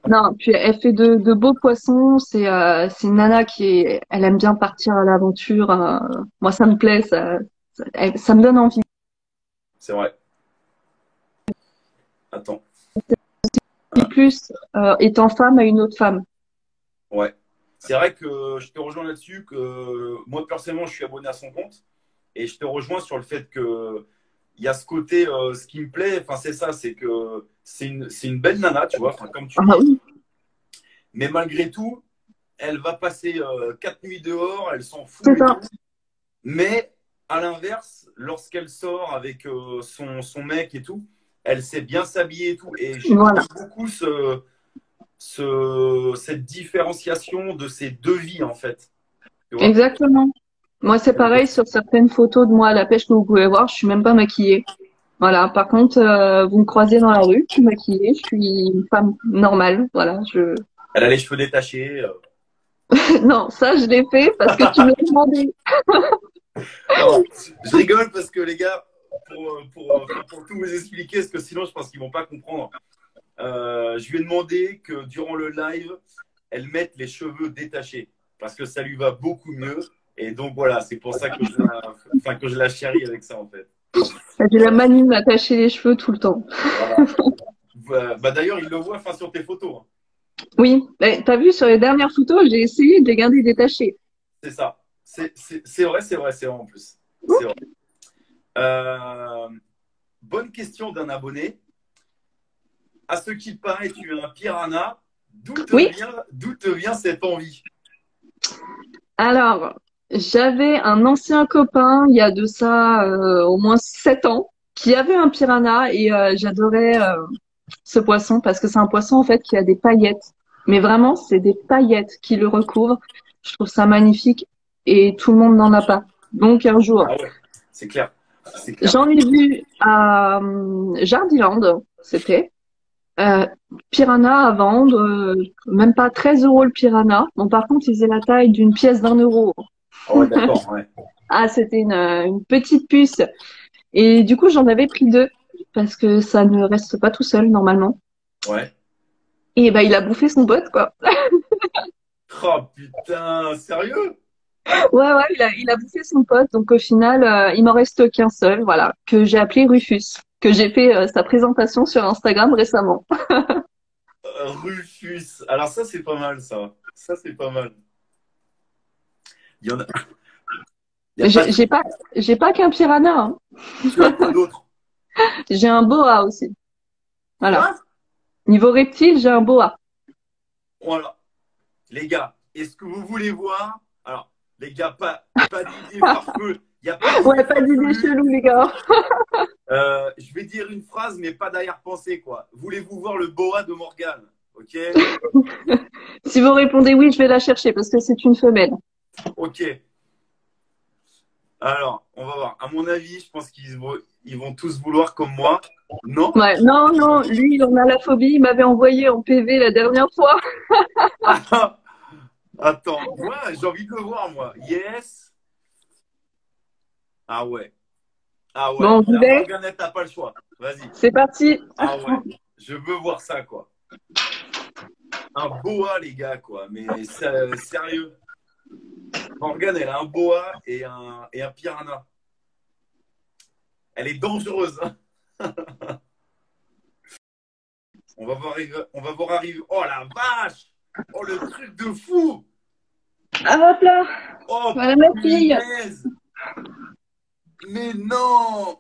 Speaker 3: Non, puis elle fait de beaux poissons. C'est une nana elle aime bien partir à l'aventure. Moi, ça me plaît. Ça me donne envie.
Speaker 2: C'est vrai. Attends.
Speaker 3: Puis plus étant femme à une autre femme.
Speaker 2: Ouais. C'est vrai que je te rejoins là-dessus, que moi, personnellement, je suis abonné à son compte. Et je te rejoins sur le fait que il y a ce côté, ce qui me plaît, enfin, c'est ça, c'est que c'est une belle nana, tu vois, enfin, comme tu
Speaker 3: Ah
Speaker 2: dis.
Speaker 3: oui,
Speaker 2: Mais malgré tout, elle va passer 4 nuits dehors, elle s'en
Speaker 3: c'est
Speaker 2: fout et
Speaker 3: ça.
Speaker 2: tout. Mais à l'inverse, lorsqu'elle sort avec son mec et tout, elle sait bien s'habiller et tout. Et j'aime
Speaker 3: Voilà,
Speaker 2: beaucoup cette différenciation de ces deux vies, en fait. Tu vois?
Speaker 3: exactement. Moi, c'est pareil sur certaines photos de moi à la pêche que vous pouvez voir. Je suis même pas maquillée. Voilà. Par contre, vous me croisez dans la rue, je suis maquillée. Je suis une femme normale. Voilà.
Speaker 2: Elle a les cheveux détachés.
Speaker 3: Non, ça, je l'ai fait parce que tu me l'as demandé.
Speaker 2: Non, je rigole parce que les gars, pour tout vous expliquer, parce que sinon je pense qu'ils vont pas comprendre. Je lui ai demandé que durant le live, elle mette les cheveux détachés parce que ça lui va beaucoup mieux. Et donc voilà, c'est pour ça que que je la chéris avec ça en fait.
Speaker 3: J'ai la manie de m'attacher les cheveux tout le temps.
Speaker 2: Voilà. Bah, d'ailleurs, il le voit enfin, sur tes photos, hein.
Speaker 3: Oui, t'as vu sur les dernières photos, j'ai essayé de les garder détachés.
Speaker 2: C'est ça. C'est vrai, c'est vrai en plus. C'est vrai. Euh, bonne question d'un abonné. À ce qu'il paraît, tu es un piranha.
Speaker 3: Oui.
Speaker 2: D'où te vient cette envie?
Speaker 3: Alors, j'avais un ancien copain, il y a de ça au moins 7 ans, qui avait un piranha et j'adorais ce poisson parce que c'est un poisson en fait qui a des paillettes. Mais vraiment, c'est des paillettes qui le recouvrent. Je trouve ça magnifique et tout le monde n'en a pas. Donc un jour,
Speaker 2: Ah ouais, c'est clair. C'est clair.
Speaker 3: j'en ai vu à Jardiland, c'était. Piranha à vendre, même pas 13 € le piranha. Bon, par contre, il faisait la taille d'une pièce d'1 euro.
Speaker 2: Ah ouais, d'accord. Ouais.
Speaker 3: Ah, c'était une petite puce. Et du coup, j'en avais pris deux parce que ça ne reste pas tout seul normalement.
Speaker 2: Ouais.
Speaker 3: Et bah, il a bouffé son pote, quoi.
Speaker 2: Oh putain, sérieux?
Speaker 3: Ouais, ouais, il a bouffé son pote. Donc au final, il m'en reste qu'un seul, voilà, que j'ai appelé Rufus, que j'ai fait sa présentation sur Instagram récemment.
Speaker 2: Rufus. Alors ça, c'est pas mal, ça. Ça, c'est pas mal. Il y en a, il y a pas.
Speaker 3: J'ai j'ai pas, j'ai pas qu'un piranha, hein.
Speaker 2: Tu as quoi d'autre?
Speaker 3: J'ai un boa aussi. Voilà.
Speaker 2: Quoi?
Speaker 3: Niveau reptile, j'ai un boa.
Speaker 2: Voilà. Les gars, est-ce que vous voulez voir? Alors, les gars, pas d'idée farfelue. Il n'y a pas d'idée
Speaker 3: Ouais, pas d'idée
Speaker 2: farfelue.
Speaker 3: chelou, les gars.
Speaker 2: Je vais dire une phrase, mais pas d'arrière-pensée, quoi. Voulez-vous voir le boa de Morgane? Ok?
Speaker 3: Si vous répondez oui, je vais la chercher parce que c'est une femelle.
Speaker 2: Ok. Alors, on va voir. À mon avis, je pense ils vont tous vouloir comme moi. Non?
Speaker 3: Ouais, non, non, lui, il en a la phobie. Il m'avait envoyé en PV la dernière fois.
Speaker 2: Ah, attends, moi, j'ai envie de le voir, moi. Yes. Ah ouais. Ah ouais.
Speaker 3: Bon, j'y
Speaker 2: Là,
Speaker 3: vais.
Speaker 2: Morgane, t'as pas le choix. Vas-y.
Speaker 3: C'est parti.
Speaker 2: Ah ouais. Je veux voir ça, quoi. Un boa, les gars, quoi. Mais sérieux. Morgane, elle a un boa et un piranha. Elle est dangereuse, hein. On va voir arriver. Oh la vache! Oh le truc de fou!
Speaker 3: Ah, hop là.
Speaker 2: Oh
Speaker 3: Voilà ma fille.
Speaker 2: punaise! Mais non!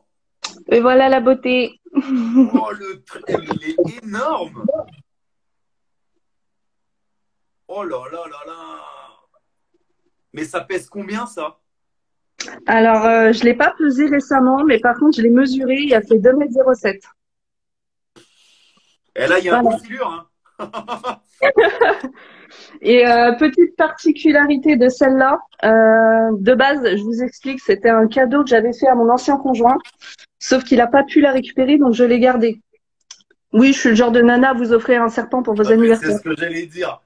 Speaker 3: Et voilà la beauté.
Speaker 2: Oh le truc, il est énorme! Oh là là là là! Mais ça pèse combien ça?
Speaker 3: Alors, je l'ai pas pesé récemment, mais par contre, je l'ai mesuré. Il a fait 2,07 m.
Speaker 2: Et là, il y a un
Speaker 3: Voilà.
Speaker 2: oscilleur, hein?
Speaker 3: Et petite particularité de celle-là, de base, je vous explique, c'était un cadeau que j'avais fait à mon ancien conjoint, sauf qu'il n'a pas pu la récupérer, donc je l'ai gardée. Oui, je suis le genre de nana à vous offrir un serpent pour vos
Speaker 2: Ah, mais c'est
Speaker 3: anniversaires.
Speaker 2: ce que j'allais dire.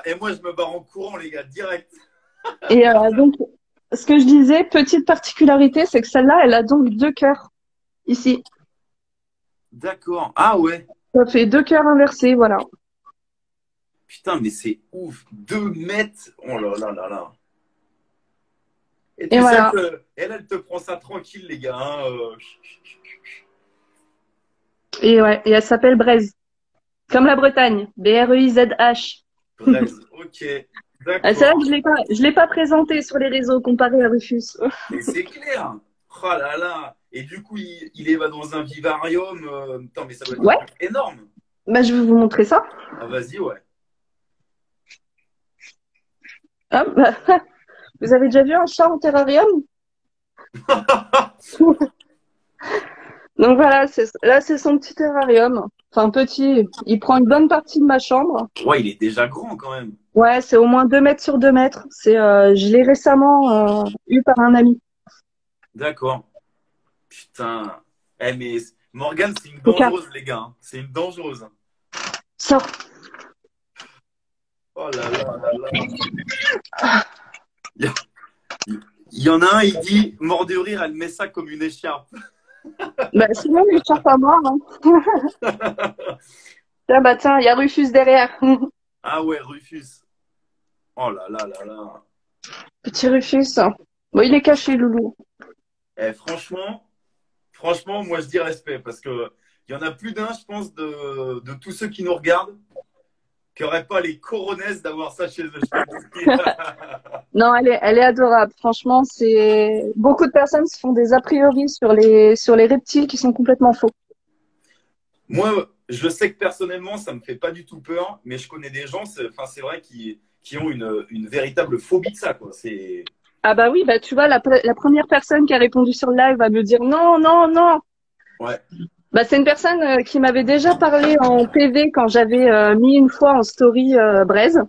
Speaker 2: Et moi, je me barre en courant, les gars, direct.
Speaker 3: Et donc, ce que je disais, petite particularité, c'est que celle-là, elle a donc deux cœurs ici.
Speaker 2: D'accord. Ah ouais.
Speaker 3: Ça fait deux cœurs inversés, voilà.
Speaker 2: Putain, mais c'est ouf. 2 mètres. Oh là là là là. Et
Speaker 3: Et
Speaker 2: tu sais
Speaker 3: voilà.
Speaker 2: que elle te prend ça tranquille, les gars, hein.
Speaker 3: Et ouais, et elle s'appelle Braise, comme la Bretagne, B-R-E-I-Z-H.
Speaker 2: Braise. Ok.
Speaker 3: Ah, c'est vrai
Speaker 2: D'accord.
Speaker 3: que je l'ai pas présenté sur les réseaux comparé à Rufus.
Speaker 2: Mais c'est clair. Oh là là. Et du coup, il va dans un vivarium. Putain, mais ça doit être
Speaker 3: Ouais,
Speaker 2: un truc énorme.
Speaker 3: bah, je vais vous montrer ça.
Speaker 2: Ah, vas-y, ouais.
Speaker 3: Hop, bah, vous avez déjà vu un chat en terrarium? Donc voilà, là c'est son petit terrarium. Enfin petit, il prend une bonne partie de ma chambre.
Speaker 2: Ouais, il est déjà grand quand même.
Speaker 3: Ouais, c'est au moins 2 mètres sur 2 mètres. Je l'ai récemment eu par un ami.
Speaker 2: D'accord. Putain. Eh, mais Morgane, c'est une
Speaker 3: Donc,
Speaker 2: dangereuse, les gars, hein. C'est une dangereuse.
Speaker 3: sors.
Speaker 2: Oh là là là là. Il y, il y en a un, il dit, mort de rire, elle met ça comme une écharpe.
Speaker 3: Bah, sinon, il cherche à moi. Hein. Tiens, bah tiens, il y a Rufus derrière.
Speaker 2: Ah ouais, Rufus. Oh là là là là.
Speaker 3: Petit Rufus. Bon, il est caché, Loulou.
Speaker 2: Eh, franchement, moi je dis respect parce que il y en a plus d'un, je pense, de tous ceux qui nous regardent qui n'auraient pas les coronesses d'avoir ça chez eux. Je peux te dire.
Speaker 3: Non, elle est adorable. Franchement, c'est beaucoup de personnes se font des a priori sur les reptiles qui sont complètement faux.
Speaker 2: Moi, je sais que personnellement, ça me fait pas du tout peur, mais je connais des gens, c'est vrai, qui ont une véritable phobie de ça, quoi. C'est.
Speaker 3: Ah bah oui, bah tu vois, la première personne qui a répondu sur le live va me dire non, non, non.
Speaker 2: Ouais.
Speaker 3: Bah c'est une personne qui m'avait déjà parlé en PV quand j'avais mis une fois en story Braise.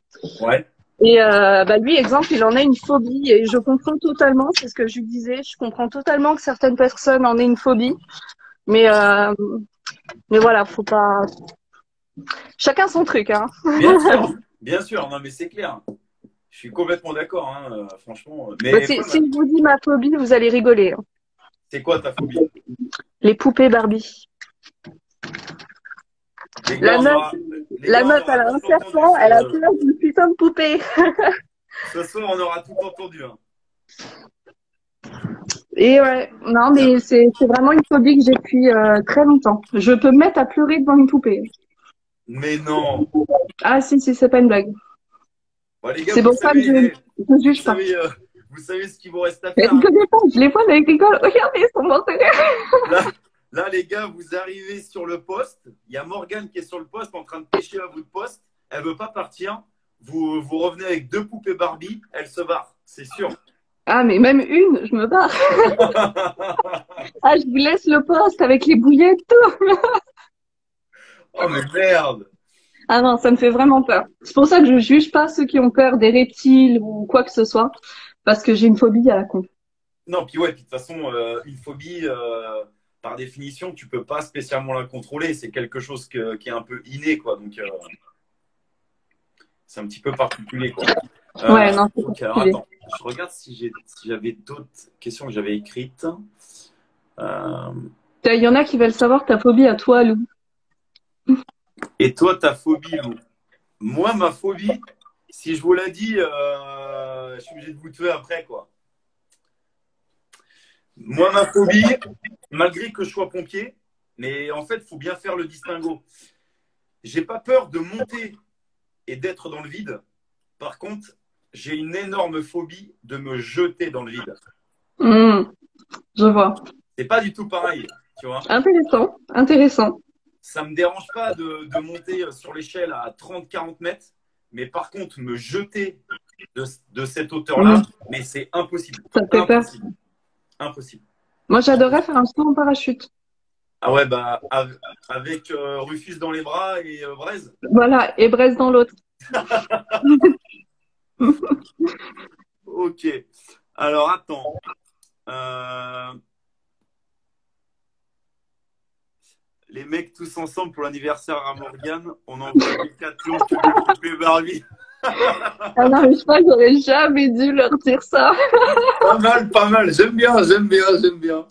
Speaker 2: Ouais.
Speaker 3: Et bah lui, exemple, il en a une phobie et je comprends totalement, c'est ce que je lui disais, je comprends totalement que certaines personnes en aient une phobie. Mais voilà, faut pas. Chacun son truc, hein.
Speaker 2: Bien sûr, non mais c'est clair. Je suis complètement d'accord, hein, franchement. Mais
Speaker 3: Bah, si je vous dis ma phobie, vous allez rigoler, hein.
Speaker 2: c'est quoi ta phobie?
Speaker 3: Les poupées Barbie.
Speaker 2: Les
Speaker 3: La
Speaker 2: gars,
Speaker 3: meuf,
Speaker 2: les gars, on
Speaker 3: elle
Speaker 2: aura
Speaker 3: a un
Speaker 2: tout entendu.
Speaker 3: serpent, elle a peur d'une putain de poupée.
Speaker 2: Ce soir, on aura tout entendu. Hein.
Speaker 3: Et ouais, non, mais c'est vraiment une phobie que j'ai depuis très longtemps. Je peux me mettre à pleurer devant une poupée.
Speaker 2: Mais non.
Speaker 3: Ah si, c'est pas une blague.
Speaker 2: Bon, les gars,
Speaker 3: C'est
Speaker 2: vous
Speaker 3: pour ça que
Speaker 2: savez,
Speaker 3: je juge pas.
Speaker 2: vous savez ce qu'il vous reste à
Speaker 3: Mais
Speaker 2: faire.
Speaker 3: je connais pas, je les vois, mais ils rigolent. Regardez, ils sont morts de rire.
Speaker 2: Là, les gars, vous arrivez sur le poste. Il y a Morgane qui est sur le poste en train de pêcher à bout de poste. Elle veut pas partir. Vous revenez avec 2 poupées Barbie. Elle se barre, c'est sûr.
Speaker 3: Ah, mais même une, je me barre. Ah, je vous laisse le poste avec les bouillettes, tout.
Speaker 2: Oh, mais merde.
Speaker 3: Ah non, ça me fait vraiment peur. C'est pour ça que je juge pas ceux qui ont peur des reptiles ou quoi que ce soit. Parce que j'ai une phobie à la con.
Speaker 2: Non, puis ouais, puis de toute façon, une phobie, par définition, tu peux pas spécialement la contrôler. C'est quelque chose qui est un peu inné, quoi. Donc, c'est un petit peu particulier, quoi.
Speaker 3: Ouais, non, c'est
Speaker 2: donc,
Speaker 3: particulier.
Speaker 2: alors, attends, je regarde si j'avais d'autres questions que j'avais écrites.
Speaker 3: Il y en a qui veulent savoir ta phobie à toi, Lou.
Speaker 2: Et toi, ta phobie, Lou? Moi, ma phobie, si je vous la dis, je suis obligé de vous tuer après, quoi. Moi, ma phobie, malgré que je sois pompier, mais en fait, il faut bien faire le distinguo. J'ai pas peur de monter et d'être dans le vide. Par contre, j'ai une énorme phobie de me jeter dans le vide.
Speaker 3: Je vois.
Speaker 2: C'est pas du tout pareil, tu vois.
Speaker 3: Intéressant, intéressant.
Speaker 2: Ça me dérange pas de monter sur l'échelle à 30-40 mètres, mais par contre, me jeter de cette hauteur-là, mais c'est impossible.
Speaker 3: Ça te fait peur?
Speaker 2: Impossible.
Speaker 3: Moi, j'adorerais faire un saut en parachute.
Speaker 2: Ah ouais, bah avec Rufus dans les bras et Braise.
Speaker 3: Voilà, et Brest dans l'autre.
Speaker 2: Ok. Alors, attends. Les mecs tous ensemble pour l'anniversaire à Morgane, on envoie des Decathlon que des poupées Barbie.
Speaker 3: Ah non, mais je crois que j'aurais jamais dû leur dire ça.
Speaker 2: Pas mal, pas mal. J'aime bien, j'aime bien, j'aime bien.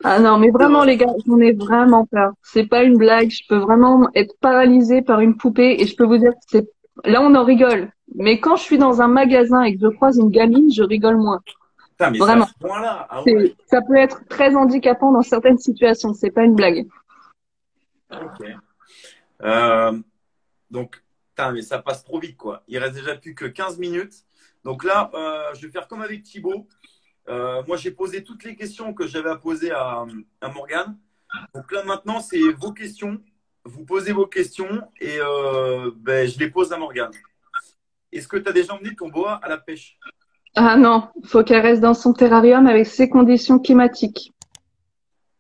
Speaker 3: Ah non, mais vraiment, les gars, j'en ai vraiment peur. C'est pas une blague. Je peux vraiment être paralysée par une poupée et je peux vous dire que c'est, là, on en rigole. Mais quand je suis dans un magasin et que je croise une gamine, je rigole moins.
Speaker 2: Putain, mais
Speaker 3: Vraiment.
Speaker 2: c'est à ce point-là. Ah ouais.
Speaker 3: Ça peut être très handicapant dans certaines situations. C'est pas une blague.
Speaker 2: Ok. Donc, putain, mais ça passe trop vite, quoi. Il reste déjà plus que 15 minutes. Donc là, je vais faire comme avec Thibaut. Moi, j'ai posé toutes les questions que j'avais à poser à Morgane. Donc là, maintenant, c'est vos questions. Vous posez vos questions et je les pose à Morgane. Est-ce que tu as déjà emmené ton boa à la pêche?
Speaker 3: Ah non, faut qu'elle reste dans son terrarium avec ses conditions climatiques.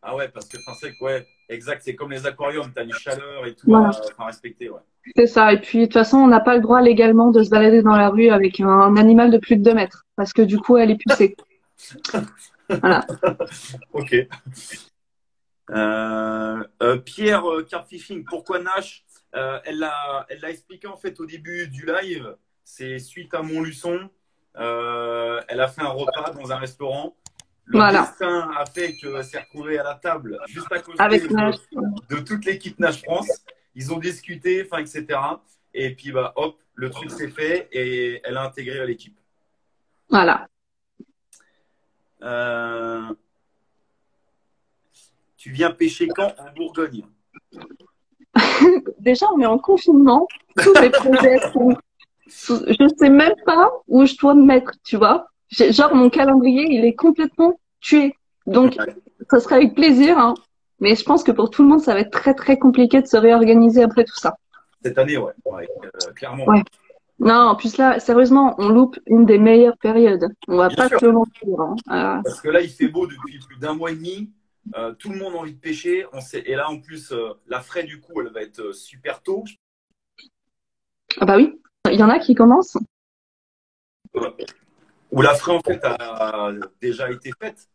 Speaker 2: Ah ouais, parce que c'est que ouais, exact, c'est comme les aquariums, tu as une chaleur et tout
Speaker 3: Voilà.
Speaker 2: à respecter. Ouais.
Speaker 3: C'est ça. Et puis, de toute façon, on n'a pas le droit légalement de se balader dans la rue avec un animal de plus de 2 mètres. Parce que du coup, elle est pucée. Voilà.
Speaker 2: Ok. Pierre Carpfishing, pourquoi Nash? Elle l'a expliqué en fait au début du live. C'est suite à Montluçon. Elle a fait un repas dans un restaurant. Le destin a fait qu'elle s'est retrouvée à la table juste à côté de toute l'équipe Nash France. Ils ont discuté, etc. Et puis, hop, le truc s'est fait et elle a intégré l'équipe.
Speaker 3: Voilà.
Speaker 2: Tu viens pêcher quand en Bourgogne?
Speaker 3: Déjà, on est en confinement. Tous mes projets sont... Je sais même pas où je dois me mettre, tu vois. Genre, mon calendrier, il est complètement tué. Donc, ça serait avec plaisir, hein. Mais je pense que pour tout le monde, ça va être très, très compliqué de se réorganiser après tout ça.
Speaker 2: Cette année, ouais, clairement.
Speaker 3: Ouais. Non, en plus là, sérieusement, on loupe une des meilleures périodes. On va pas se le mentir. Hein.
Speaker 2: Parce que là, il fait beau depuis plus d'1 mois et demi. Tout le monde a envie de pêcher. Et là, en plus, la fraie, du coup, elle va être super tôt.
Speaker 3: Ah bah oui, il y en a qui commencent.
Speaker 2: Où la fraie, en fait, a déjà été faite.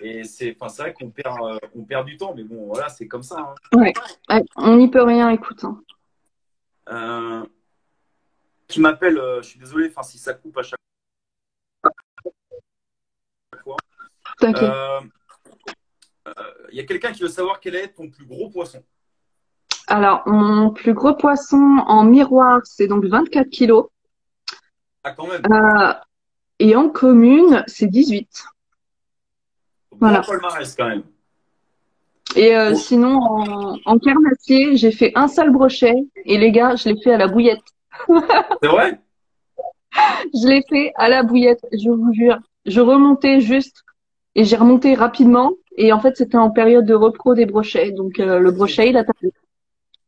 Speaker 2: Et c'est vrai qu'on perd du temps. Mais bon, voilà, c'est comme ça. Hein.
Speaker 3: Ouais, on n'y peut rien, écoute. Hein.
Speaker 2: qui m'appelle, je suis désolé, enfin, si ça coupe à chaque fois.
Speaker 3: T'inquiète.
Speaker 2: Il y a quelqu'un qui veut savoir quel est ton plus gros poisson.
Speaker 3: Alors, mon plus gros poisson en miroir, c'est donc 24 kilos.
Speaker 2: Ah, quand même.
Speaker 3: Euh, et en commune, c'est 18.
Speaker 2: Bon
Speaker 3: Voilà.
Speaker 2: palmarès, quand même.
Speaker 3: Et
Speaker 2: Oh.
Speaker 3: sinon, en carnassier, j'ai fait un seul brochet. Et les gars, je l'ai fait à la bouillette.
Speaker 2: C'est vrai?
Speaker 3: Je l'ai fait à la bouillette, je vous jure. Je remontais juste et j'ai remonté rapidement. Et en fait, c'était en période de repro des brochets. Donc, le brochet, il a tapé.
Speaker 2: Il faisait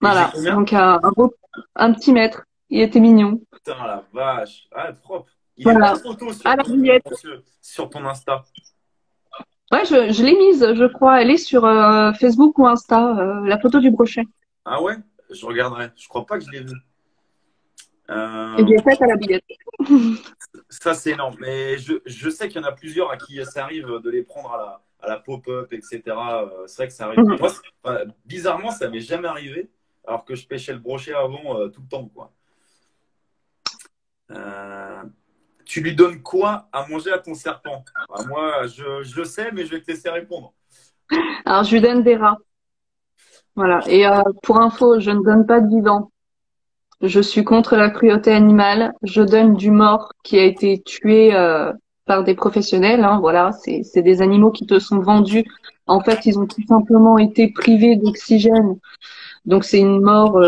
Speaker 3: Voilà.
Speaker 2: combien?
Speaker 3: Donc, un petit mètre. Il était mignon.
Speaker 2: Putain, la vache. Ah, propre. Il est
Speaker 3: Voilà.
Speaker 2: belle photo
Speaker 3: À la bouillette.
Speaker 2: sur ton Insta.
Speaker 3: Ouais, je l'ai mise, je crois. Elle est sur Facebook ou Insta, la photo du brochet.
Speaker 2: Ah ouais? Je regarderai. Je crois pas que je l'ai vu.
Speaker 3: Et bien faite à la bouillette.
Speaker 2: Ça, c'est énorme. Mais je sais qu'il y en a plusieurs à qui ça arrive de les prendre à la pop-up, etc. C'est vrai que ça arrive.
Speaker 3: Mhm.
Speaker 2: Moi, bizarrement, ça m'est jamais arrivé, alors que je pêchais le brochet avant tout le temps, quoi. Tu lui donnes quoi à manger à ton serpent? Bah, moi, je sais, mais je vais te laisser répondre.
Speaker 3: Alors, je lui donne des rats. Voilà. Et pour info, je ne donne pas de vivant. Je suis contre la cruauté animale. Je donne du mort qui a été tué par des professionnels. Hein, voilà, c'est des animaux qui te sont vendus. En fait, ils ont tout simplement été privés d'oxygène. Donc, c'est une mort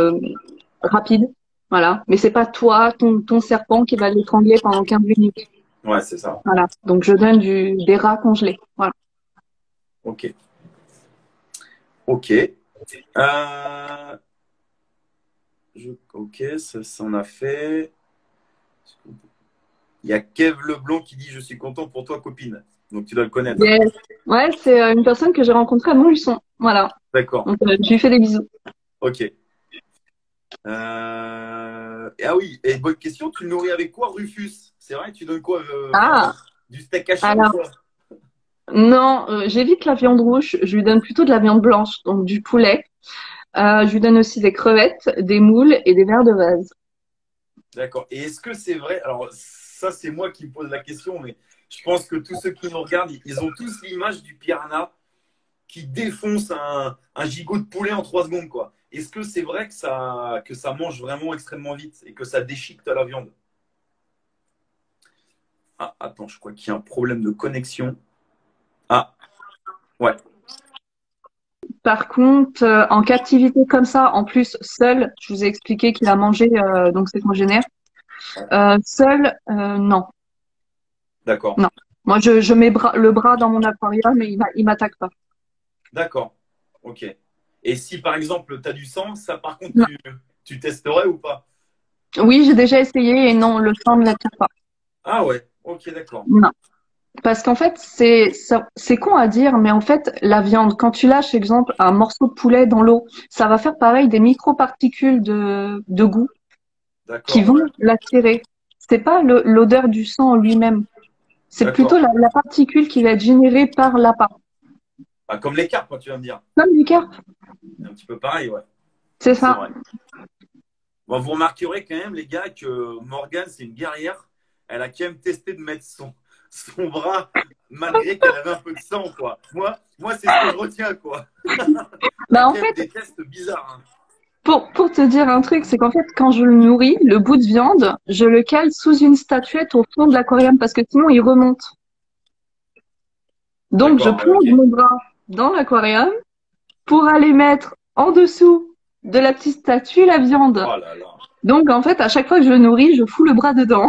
Speaker 3: rapide. Voilà. Mais c'est pas toi, ton serpent qui va l'étrangler pendant 15 minutes.
Speaker 2: Ouais, c'est ça.
Speaker 3: Voilà. Donc, je donne des rats congelés. Voilà.
Speaker 2: Ok. Ok. Ok, ça on a fait. Il y a Kev Leblanc qui dit je suis content pour toi, copine. Donc tu dois le connaître.
Speaker 3: Yes. Ouais, c'est une personne que j'ai rencontrée à Montluçon. Voilà.
Speaker 2: D'accord.
Speaker 3: Donc, je lui fais des bisous.
Speaker 2: Ok. Ah oui, et bonne question, tu le nourris avec quoi, Rufus? C'est vrai, tu donnes quoi
Speaker 3: Ah,
Speaker 2: du steak haché ou
Speaker 3: alors,
Speaker 2: quoi?
Speaker 3: non, j'évite la viande rouge. Je lui donne plutôt de la viande blanche, donc du poulet. Je lui donne aussi des crevettes, des moules et des vers de vase.
Speaker 2: D'accord. Et est-ce que c'est vrai? Alors, ça, c'est moi qui me pose la question, mais je pense que tous ceux qui nous regardent, ils ont tous l'image du piranha qui défonce un gigot de poulet en 3 secondes, quoi. Est-ce que c'est vrai que ça mange vraiment extrêmement vite et que ça déchiquette la viande? Ah, attends, je crois qu'il y a un problème de connexion. Ah, ouais,
Speaker 3: Par contre, en captivité comme ça, en plus seul, je vous ai expliqué qu'il a mangé donc ses congénères. Seul, non,
Speaker 2: d'accord.
Speaker 3: non. Moi, je mets le bras dans mon aquarium mais il m'attaque pas.
Speaker 2: D'accord. Ok. Et si par exemple tu as du sang, ça par contre
Speaker 3: Non.
Speaker 2: tu testerais ou pas?
Speaker 3: Oui, j'ai déjà essayé et non, le sang ne l'attire pas.
Speaker 2: Ah ouais, ok, d'accord.
Speaker 3: Non. Parce qu'en fait, c'est con à dire, mais en fait, la viande, quand tu lâches, exemple, un morceau de poulet dans l'eau, ça va faire pareil des microparticules de goût qui
Speaker 2: D'accord,
Speaker 3: vont
Speaker 2: ouais.
Speaker 3: l'attirer. C'est pas l'odeur du sang en lui-même. C'est plutôt
Speaker 2: D'accord.
Speaker 3: la particule qui va être générée par l'appât.
Speaker 2: Ah, comme les carpes, tu vas me dire.
Speaker 3: Comme du carpe,
Speaker 2: Un petit peu pareil, ouais.
Speaker 3: c'est
Speaker 2: C'est
Speaker 3: ça.
Speaker 2: vrai. Bon, vous remarquerez quand même, les gars, que Morgane, c'est une guerrière. Elle a quand même testé de mettre son bras, malgré qu'elle avait un peu de sang, quoi. Moi c'est ce que je retiens, quoi. T'as
Speaker 3: Bah, en
Speaker 2: quand même
Speaker 3: fait,
Speaker 2: des tests bizarres, hein.
Speaker 3: pour te dire un truc, c'est qu'en fait, quand je le nourris, le bout de viande, je le cale sous une statuette au fond de l'aquarium parce que sinon il remonte. Donc, je
Speaker 2: D'accord, ouais,
Speaker 3: plonge
Speaker 2: ok.
Speaker 3: mon bras dans l'aquarium pour aller mettre en dessous de la petite statue la viande.
Speaker 2: Oh là là.
Speaker 3: Donc, en fait, à chaque fois que je le nourris, je fous le bras dedans.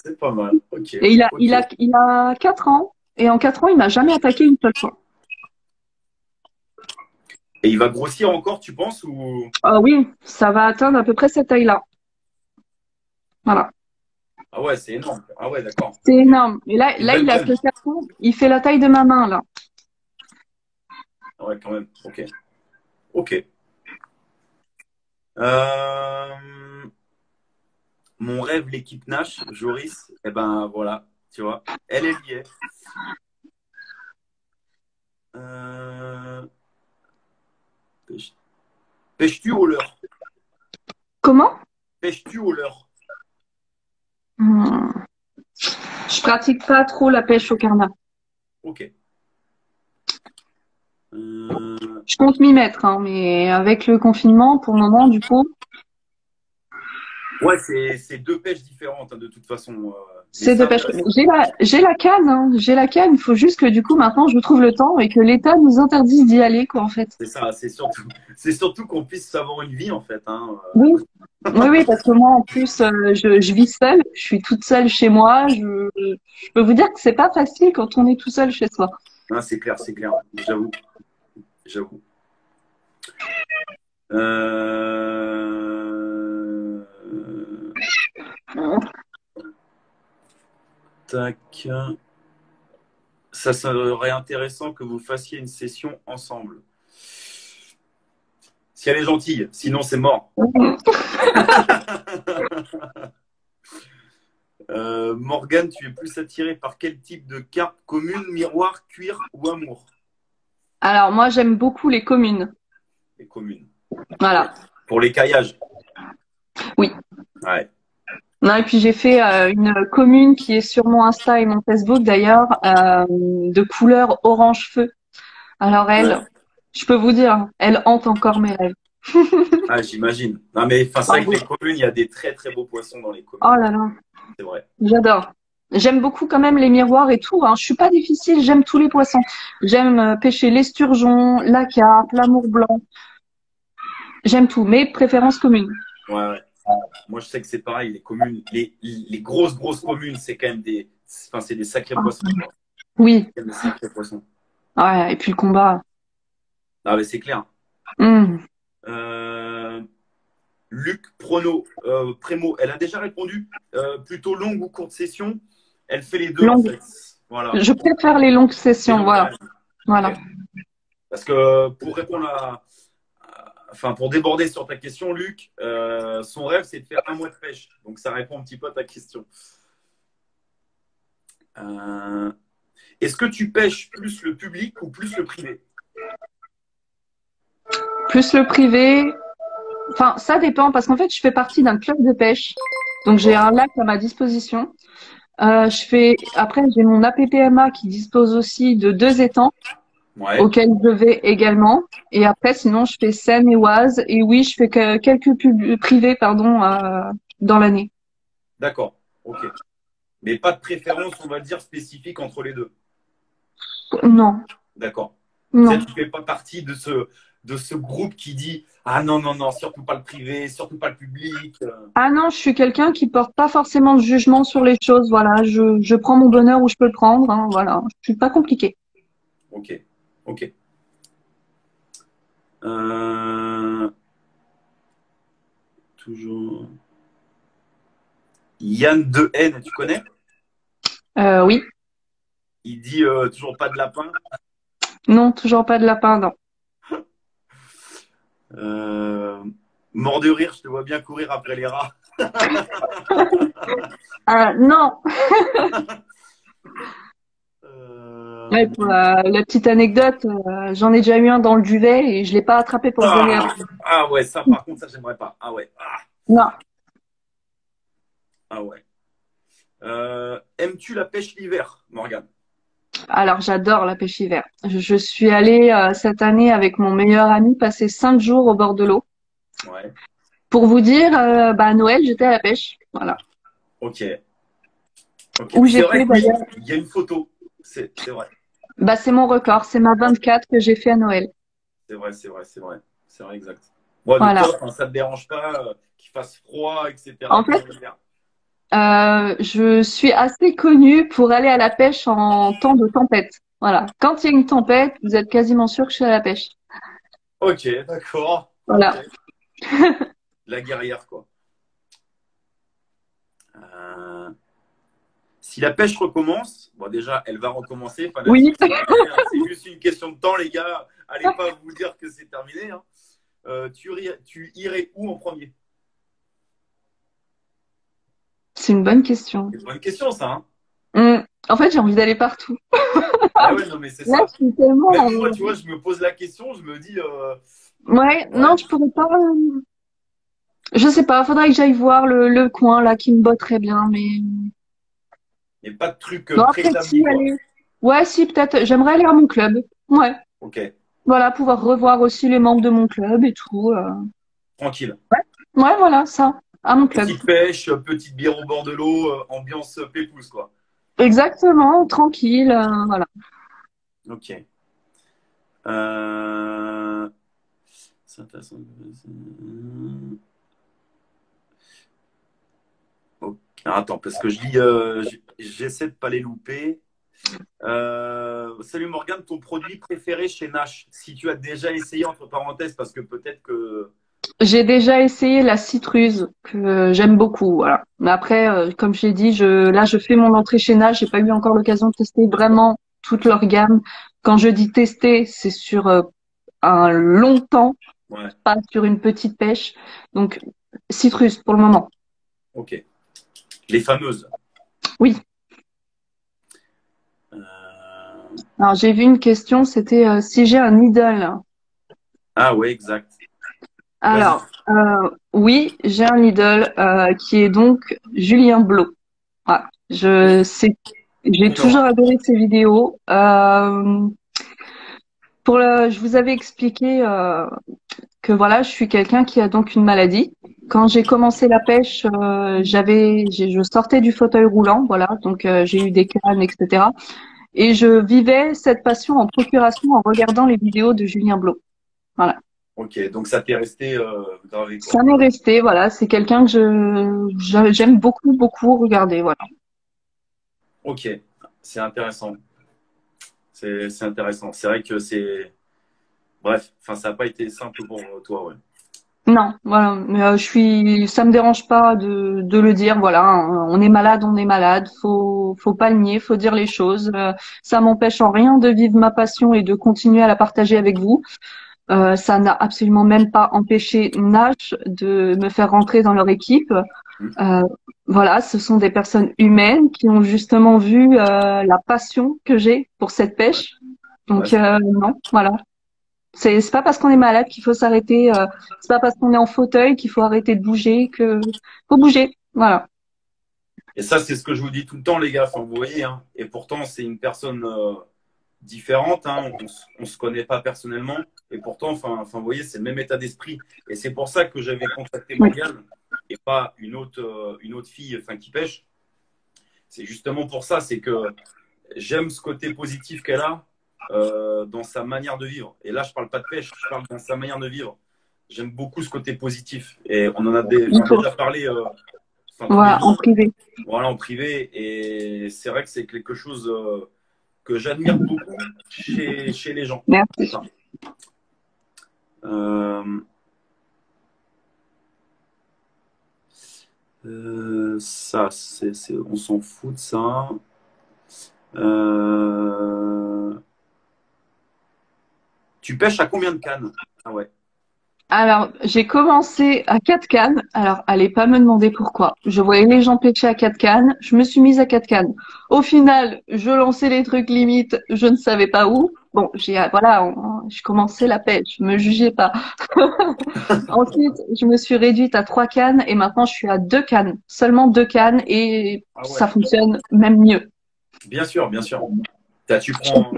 Speaker 2: C'est pas mal. Ok,
Speaker 3: Et
Speaker 2: ok.
Speaker 3: il a 4 ans. Et en 4 ans, il m'a jamais attaqué une seule fois.
Speaker 2: Et il va grossir encore, tu penses, ou...
Speaker 3: Ah oui, ça va atteindre à peu près cette taille-là. Voilà.
Speaker 2: Ah ouais, c'est énorme. Ah ouais, d'accord.
Speaker 3: C'est
Speaker 2: Ok.
Speaker 3: énorme. Et
Speaker 2: Une
Speaker 3: là,
Speaker 2: belle
Speaker 3: il a
Speaker 2: graine.
Speaker 3: que 4 ans. Il fait la taille de ma main, là.
Speaker 2: Ah ouais, quand même. Ok. Ok. Euh, Mon rêve, l'équipe Nash, Joris, eh ben voilà, tu vois, elle y est. Euh, pêche- Pêches-tu au leurre?
Speaker 3: Comment?
Speaker 2: Pêches-tu au leurre?
Speaker 3: Hmm. Je pratique pas trop la pêche au carnat.
Speaker 2: Ok. Euh,
Speaker 3: Je compte m'y mettre, hein, mais avec le confinement, pour le moment, du coup,
Speaker 2: Ouais, c'est deux pêches différentes, hein, de toute façon. Mais
Speaker 3: c'est
Speaker 2: c'est
Speaker 3: de pêche.
Speaker 2: intéressant.
Speaker 3: J'ai la canne, hein, j'ai la canne. Il faut juste que du coup, maintenant, je trouve le temps et que l'État nous interdise d'y aller, quoi, en fait.
Speaker 2: C'est ça, c'est surtout qu'on puisse avoir une vie, en fait. Hein.
Speaker 3: Oui, oui, oui, parce que moi, en plus, je vis seule. Je suis toute seule chez moi. Je peux vous dire que c'est pas facile quand on est tout seul chez soi.
Speaker 2: Ah, c'est clair, c'est clair. J'avoue, j'avoue. Euh... Tac. Ça serait intéressant que vous fassiez une session ensemble. Si elle est gentille, sinon c'est mort. Morgane, tu es plus attirée par quel type de carte? Commune, miroir, cuir ou amour?
Speaker 3: Alors, moi, j'aime beaucoup les communes.
Speaker 2: Les communes.
Speaker 3: Voilà.
Speaker 2: Pour les caillages.
Speaker 3: Oui.
Speaker 2: Ouais.
Speaker 3: Non, et puis j'ai fait une commune qui est sur mon Insta et mon Facebook d'ailleurs, de couleur orange feu. Alors elle,
Speaker 2: Ouais.
Speaker 3: je peux vous dire, elle hante encore mes rêves.
Speaker 2: Ah, j'imagine. Non, mais c'est vrai que les communes, il y a des très très beaux poissons dans les communes.
Speaker 3: Oh là là,
Speaker 2: C'est vrai.
Speaker 3: j'adore. J'aime beaucoup quand même les miroirs et tout, hein. Je suis pas difficile, j'aime tous les poissons. J'aime pêcher l'esturgeon, la carpe, l'amour blanc. J'aime tout, mais préférence commune.
Speaker 2: Ouais, ouais. Moi, je sais que c'est pareil. Les communes, les grosses communes, c'est quand même c'est des sacrés poissons.
Speaker 3: Oui.
Speaker 2: C'est des sacrés poissons.
Speaker 3: Ouais, et puis le combat.
Speaker 2: Ah, mais c'est clair.
Speaker 3: Mmh.
Speaker 2: Luc Prémo, elle a déjà répondu. Plutôt longue ou courte session? Elle fait les deux en
Speaker 3: Longue.
Speaker 2: fait. Voilà.
Speaker 3: Je préfère les longues sessions, voilà. Voilà.
Speaker 2: Okay. Parce que pour répondre enfin, pour déborder sur ta question, Luc, son rêve, c'est de faire 1 mois de pêche. Donc, ça répond un petit peu à ta question. Est-ce que tu pêches plus le public ou plus le privé?
Speaker 3: Plus le privé. Enfin, ça dépend parce qu'en fait, je fais partie d'un club de pêche. Donc, j'ai un lac à ma disposition. Après, j'ai mon APPMA qui dispose aussi de 2 étangs auxquels je vais également. Et après, sinon, je fais Seine et Oise. Et oui, je fais quelques privés, pardon, dans l'année.
Speaker 2: D'accord. Ok. Mais pas de préférence, on va dire, spécifique entre les deux.
Speaker 3: Non.
Speaker 2: D'accord.
Speaker 3: Non.
Speaker 2: Tu ne fais pas partie de ce groupe qui dit ah non, non, non, surtout pas le privé, surtout pas le public.
Speaker 3: Ah non, je suis quelqu'un qui porte pas forcément de jugement sur les choses. Voilà, je prends mon bonheur où je peux le prendre. Hein, voilà, je suis pas compliquée.
Speaker 2: Ok, ok. Toujours. Yann de N, tu connais?
Speaker 3: Oui.
Speaker 2: Il dit toujours pas de lapin.
Speaker 3: Non, toujours pas de lapin, non.
Speaker 2: Mort de rire, je te vois bien courir après les rats.
Speaker 3: Non. Ouais, pour la petite anecdote, j'en ai déjà eu un dans le duvet et je l'ai pas attrapé pour le donner après.
Speaker 2: Ah ouais, ça par contre, ça j'aimerais pas. Ah ouais. Ah.
Speaker 3: Non.
Speaker 2: Ah ouais. Aimes-tu la pêche l'hiver, Morgane?
Speaker 3: Alors, j'adore la pêche hiver. Je suis allée cette année avec mon meilleur ami passer 5 jours au bord de l'eau.
Speaker 2: Ouais.
Speaker 3: Pour vous dire, à Noël, j'étais à la pêche. Voilà.
Speaker 2: Ok.
Speaker 3: Où j'ai fait d'ailleurs.
Speaker 2: Il y a une photo. C'est vrai.
Speaker 3: C'est mon record. C'est ma 24 que j'ai fait à Noël.
Speaker 2: C'est vrai, c'est vrai, c'est vrai. C'est vrai, exact. Bon,
Speaker 3: voilà.
Speaker 2: Toi, ça ne te dérange pas qu'il fasse froid, etc.
Speaker 3: En fait, je suis assez connue pour aller à la pêche en temps de tempête. Voilà. Quand il y a une tempête, vous êtes quasiment sûr que je suis à la pêche.
Speaker 2: Ok, d'accord.
Speaker 3: Voilà.
Speaker 2: Okay. La guerrière, quoi. Si la pêche recommence, bon déjà, elle va recommencer. Enfin,
Speaker 3: oui.
Speaker 2: C'est juste une question de temps, les gars. Allez pas vous dire que c'est terminé. Hein. Tu irais où en premier?
Speaker 3: C'est une bonne question.
Speaker 2: C'est une bonne question, ça. Hein.
Speaker 3: En fait, j'ai envie d'aller partout.
Speaker 2: Ah ouais, non, mais c'est ça.
Speaker 3: Là, je suis tellement...
Speaker 2: Même moi, tu vois, je me pose la question, je me dis...
Speaker 3: Ouais, non, je pourrais pas... Je sais pas, faudrait que j'aille voir le coin là qui me botterait bien, mais
Speaker 2: Il n'y a pas de truc
Speaker 3: non, après
Speaker 2: préétabli,
Speaker 3: si
Speaker 2: quoi.
Speaker 3: aller. Ouais, si peut-être. J'aimerais aller à mon club. Ouais.
Speaker 2: Ok,
Speaker 3: Voilà, pouvoir revoir aussi les membres de mon club et tout.
Speaker 2: tranquille.
Speaker 3: Ouais, voilà, ça, à mon club.
Speaker 2: Petite pêche, petite bière au bord de l'eau, ambiance pépouze, quoi.
Speaker 3: Exactement, tranquille, voilà.
Speaker 2: Ok. C'est intéressant. Ok. Alors, attends, parce que je lis, j'essaie de pas les louper. Salut Morgane, ton produit préféré chez Nash, si tu as déjà essayé entre parenthèses, parce que peut-être que.
Speaker 3: J'ai déjà essayé la citruse que j'aime beaucoup, voilà. Mais après, comme j'ai dit, là, je fais mon entrée chez Nage. J'ai pas eu encore l'occasion de tester vraiment toute leur gamme. Quand je dis tester, c'est sur un long temps,
Speaker 2: Ouais,
Speaker 3: pas sur une petite pêche. Donc, citrus pour le moment.
Speaker 2: ok. Les fameuses.
Speaker 3: Oui.
Speaker 2: Euh,
Speaker 3: Alors, j'ai vu une question, c'était si j'ai un idole.
Speaker 2: Ah ouais, exact. Vas-y.
Speaker 3: Alors, oui, j'ai un idole qui est donc Julien Blot. Voilà. J'ai toujours
Speaker 2: D'accord.
Speaker 3: adoré ses vidéos. Je vous avais expliqué que voilà, je suis quelqu'un qui a donc une maladie. Quand j'ai commencé la pêche, je sortais du fauteuil roulant, voilà, donc j'ai eu des cannes, etc. Et je vivais cette passion en procuration en regardant les vidéos de Julien Blot. Voilà.
Speaker 2: Ok, donc ça t'est resté gravé, quoi.
Speaker 3: Ça m'est resté, voilà, c'est quelqu'un que j'aime beaucoup, beaucoup regarder, voilà.
Speaker 2: Ok, c'est intéressant. C'est intéressant. C'est vrai que c'est. Bref, enfin, ça n'a pas été simple pour toi, ouais.
Speaker 3: Non, voilà, mais ça me dérange pas de le dire, voilà, hein, on est malade, faut pas le nier, faut dire les choses. Ça m'empêche en rien de vivre ma passion et de continuer à la partager avec vous. Ça n'a absolument même pas empêché Nash de me faire rentrer dans leur équipe.
Speaker 2: Hmm.
Speaker 3: Euh, voilà, ce sont des personnes humaines qui ont justement vu la passion que j'ai pour cette
Speaker 2: Ouais,
Speaker 3: pêche.
Speaker 2: ouais,
Speaker 3: Donc non, voilà. C'est pas parce qu'on est malade qu'il faut s'arrêter. C'est pas parce qu'on est en fauteuil qu'il faut arrêter de bouger que faut bouger. Voilà.
Speaker 2: et ça, c'est ce que je vous dis tout le temps, les gars. Enfin, vous voyez, hein. Et pourtant, c'est une personne différente. Hein. On se connaît pas personnellement. Et pourtant, vous voyez, c'est le même état d'esprit. Et c'est pour ça que j'avais contacté
Speaker 3: Oui.
Speaker 2: Morgane et pas une autre fille enfin, qui pêche. C'est justement pour ça, c'est que j'aime ce côté positif qu'elle a dans sa manière de vivre. Et là, je parle pas de pêche, je parle dans sa manière de vivre. J'aime beaucoup ce côté positif. Et on en a
Speaker 3: Il faut.
Speaker 2: déjà parlé tous les
Speaker 3: Voilà,
Speaker 2: deux,
Speaker 3: en privé.
Speaker 2: voilà, en privé. Et c'est vrai que c'est quelque chose que j'admire beaucoup chez les gens.
Speaker 3: Merci.
Speaker 2: Ça, Euh, ça on s'en fout de ça. Euh, tu pêches à combien de cannes? Ah ouais.
Speaker 3: Alors, j'ai commencé à 4 cannes. Alors, allez pas me demander pourquoi. Je voyais les gens pêcher à 4 cannes. Je me suis mise à 4 cannes. Au final, je lançais les trucs limites. Je ne savais pas où. Bon, je commençais la pêche. Me jugez pas. Ensuite, je me suis réduite à 3 cannes et maintenant je suis à 2 cannes. Seulement 2 cannes et
Speaker 2: Ah
Speaker 3: ça
Speaker 2: ouais.
Speaker 3: fonctionne même mieux.
Speaker 2: Bien sûr, bien sûr. Tu prends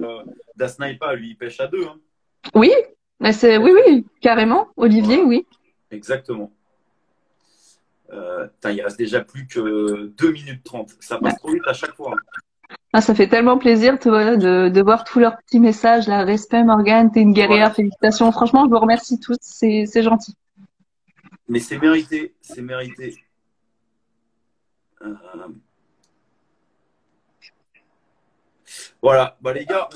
Speaker 2: Dasnaipa, lui, il pêche à deux. Hein.
Speaker 3: Oui, mais oui, oui, carrément. Olivier,
Speaker 2: Voilà,
Speaker 3: oui.
Speaker 2: exactement. Il reste déjà plus que 2 minutes 30. Ça passe trop vite à chaque fois. Hein.
Speaker 3: Ah, ça fait tellement plaisir toi, de voir tous leurs petits messages. Là, respect, Morgane, t'es une
Speaker 2: Ouais.
Speaker 3: guerrière, félicitations. Franchement, je vous remercie tous, c'est gentil.
Speaker 2: Mais c'est mérité, c'est mérité. Euh, voilà, bah, les gars,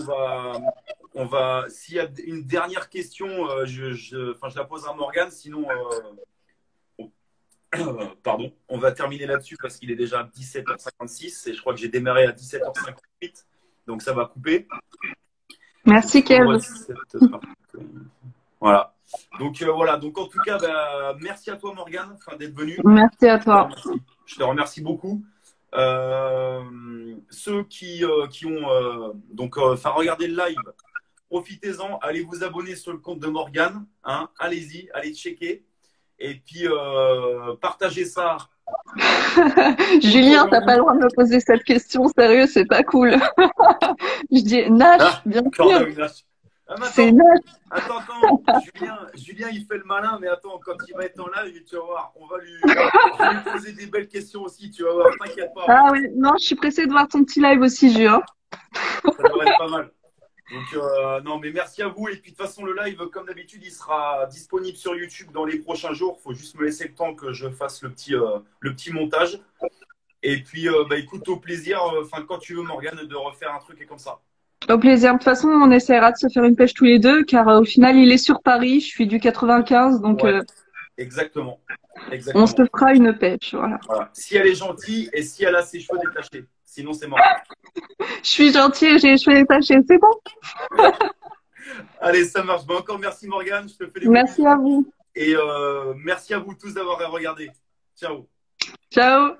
Speaker 2: s'il y a une dernière question, je la pose à Morgane, sinon, pardon, on va terminer là-dessus parce qu'il est déjà 17h56 et je crois que j'ai démarré à 17h58, donc ça va couper.
Speaker 3: Merci, Kev.
Speaker 2: Voilà. Donc voilà. Donc en tout cas, bah, merci à toi Morgane, d'être venu.
Speaker 3: Merci à toi.
Speaker 2: Je te remercie beaucoup. Ceux qui ont regardé le live, profitez-en, allez vous abonner sur le compte de Morgane. Hein, allez-y, allez checker. Et puis, partagez ça.
Speaker 3: Julien, t'as pas le droit de me poser cette question, sérieux, c'est pas cool. Je dis Nash, bien sûr.
Speaker 2: Ah,
Speaker 3: C'est Nash.
Speaker 2: attends, Julien, il fait le malin, mais attends, quand il va être en live, tu vas voir, je vais lui poser des belles questions aussi, tu vas voir, t'inquiète pas.
Speaker 3: Ah oui, non, je suis pressée de voir ton petit live aussi, Julien.
Speaker 2: Ça devrait être pas mal. Donc, non, mais merci à vous. Et puis, de toute façon, le live, comme d'habitude, il sera disponible sur YouTube dans les prochains jours. Il faut juste me laisser le temps que je fasse le petit montage. Et puis, écoute, au plaisir, quand tu veux, Morgane, de refaire un truc et comme ça.
Speaker 3: Au plaisir. De toute façon, on essaiera de se faire une pêche tous les deux, car au final, il est sur Paris. Je suis du 95, donc
Speaker 2: ouais, exactement.
Speaker 3: On se fera une pêche. Voilà.
Speaker 2: Si elle est gentille et si elle a ses cheveux détachés. Sinon, c'est mort.
Speaker 3: Je suis gentille et j'ai les cheveux détachés. C'est bon.
Speaker 2: Allez, ça marche. Bon, encore merci, Morgane. Je te fais des
Speaker 3: merci à vous.
Speaker 2: Et merci à vous tous d'avoir regardé. Ciao.
Speaker 3: Ciao.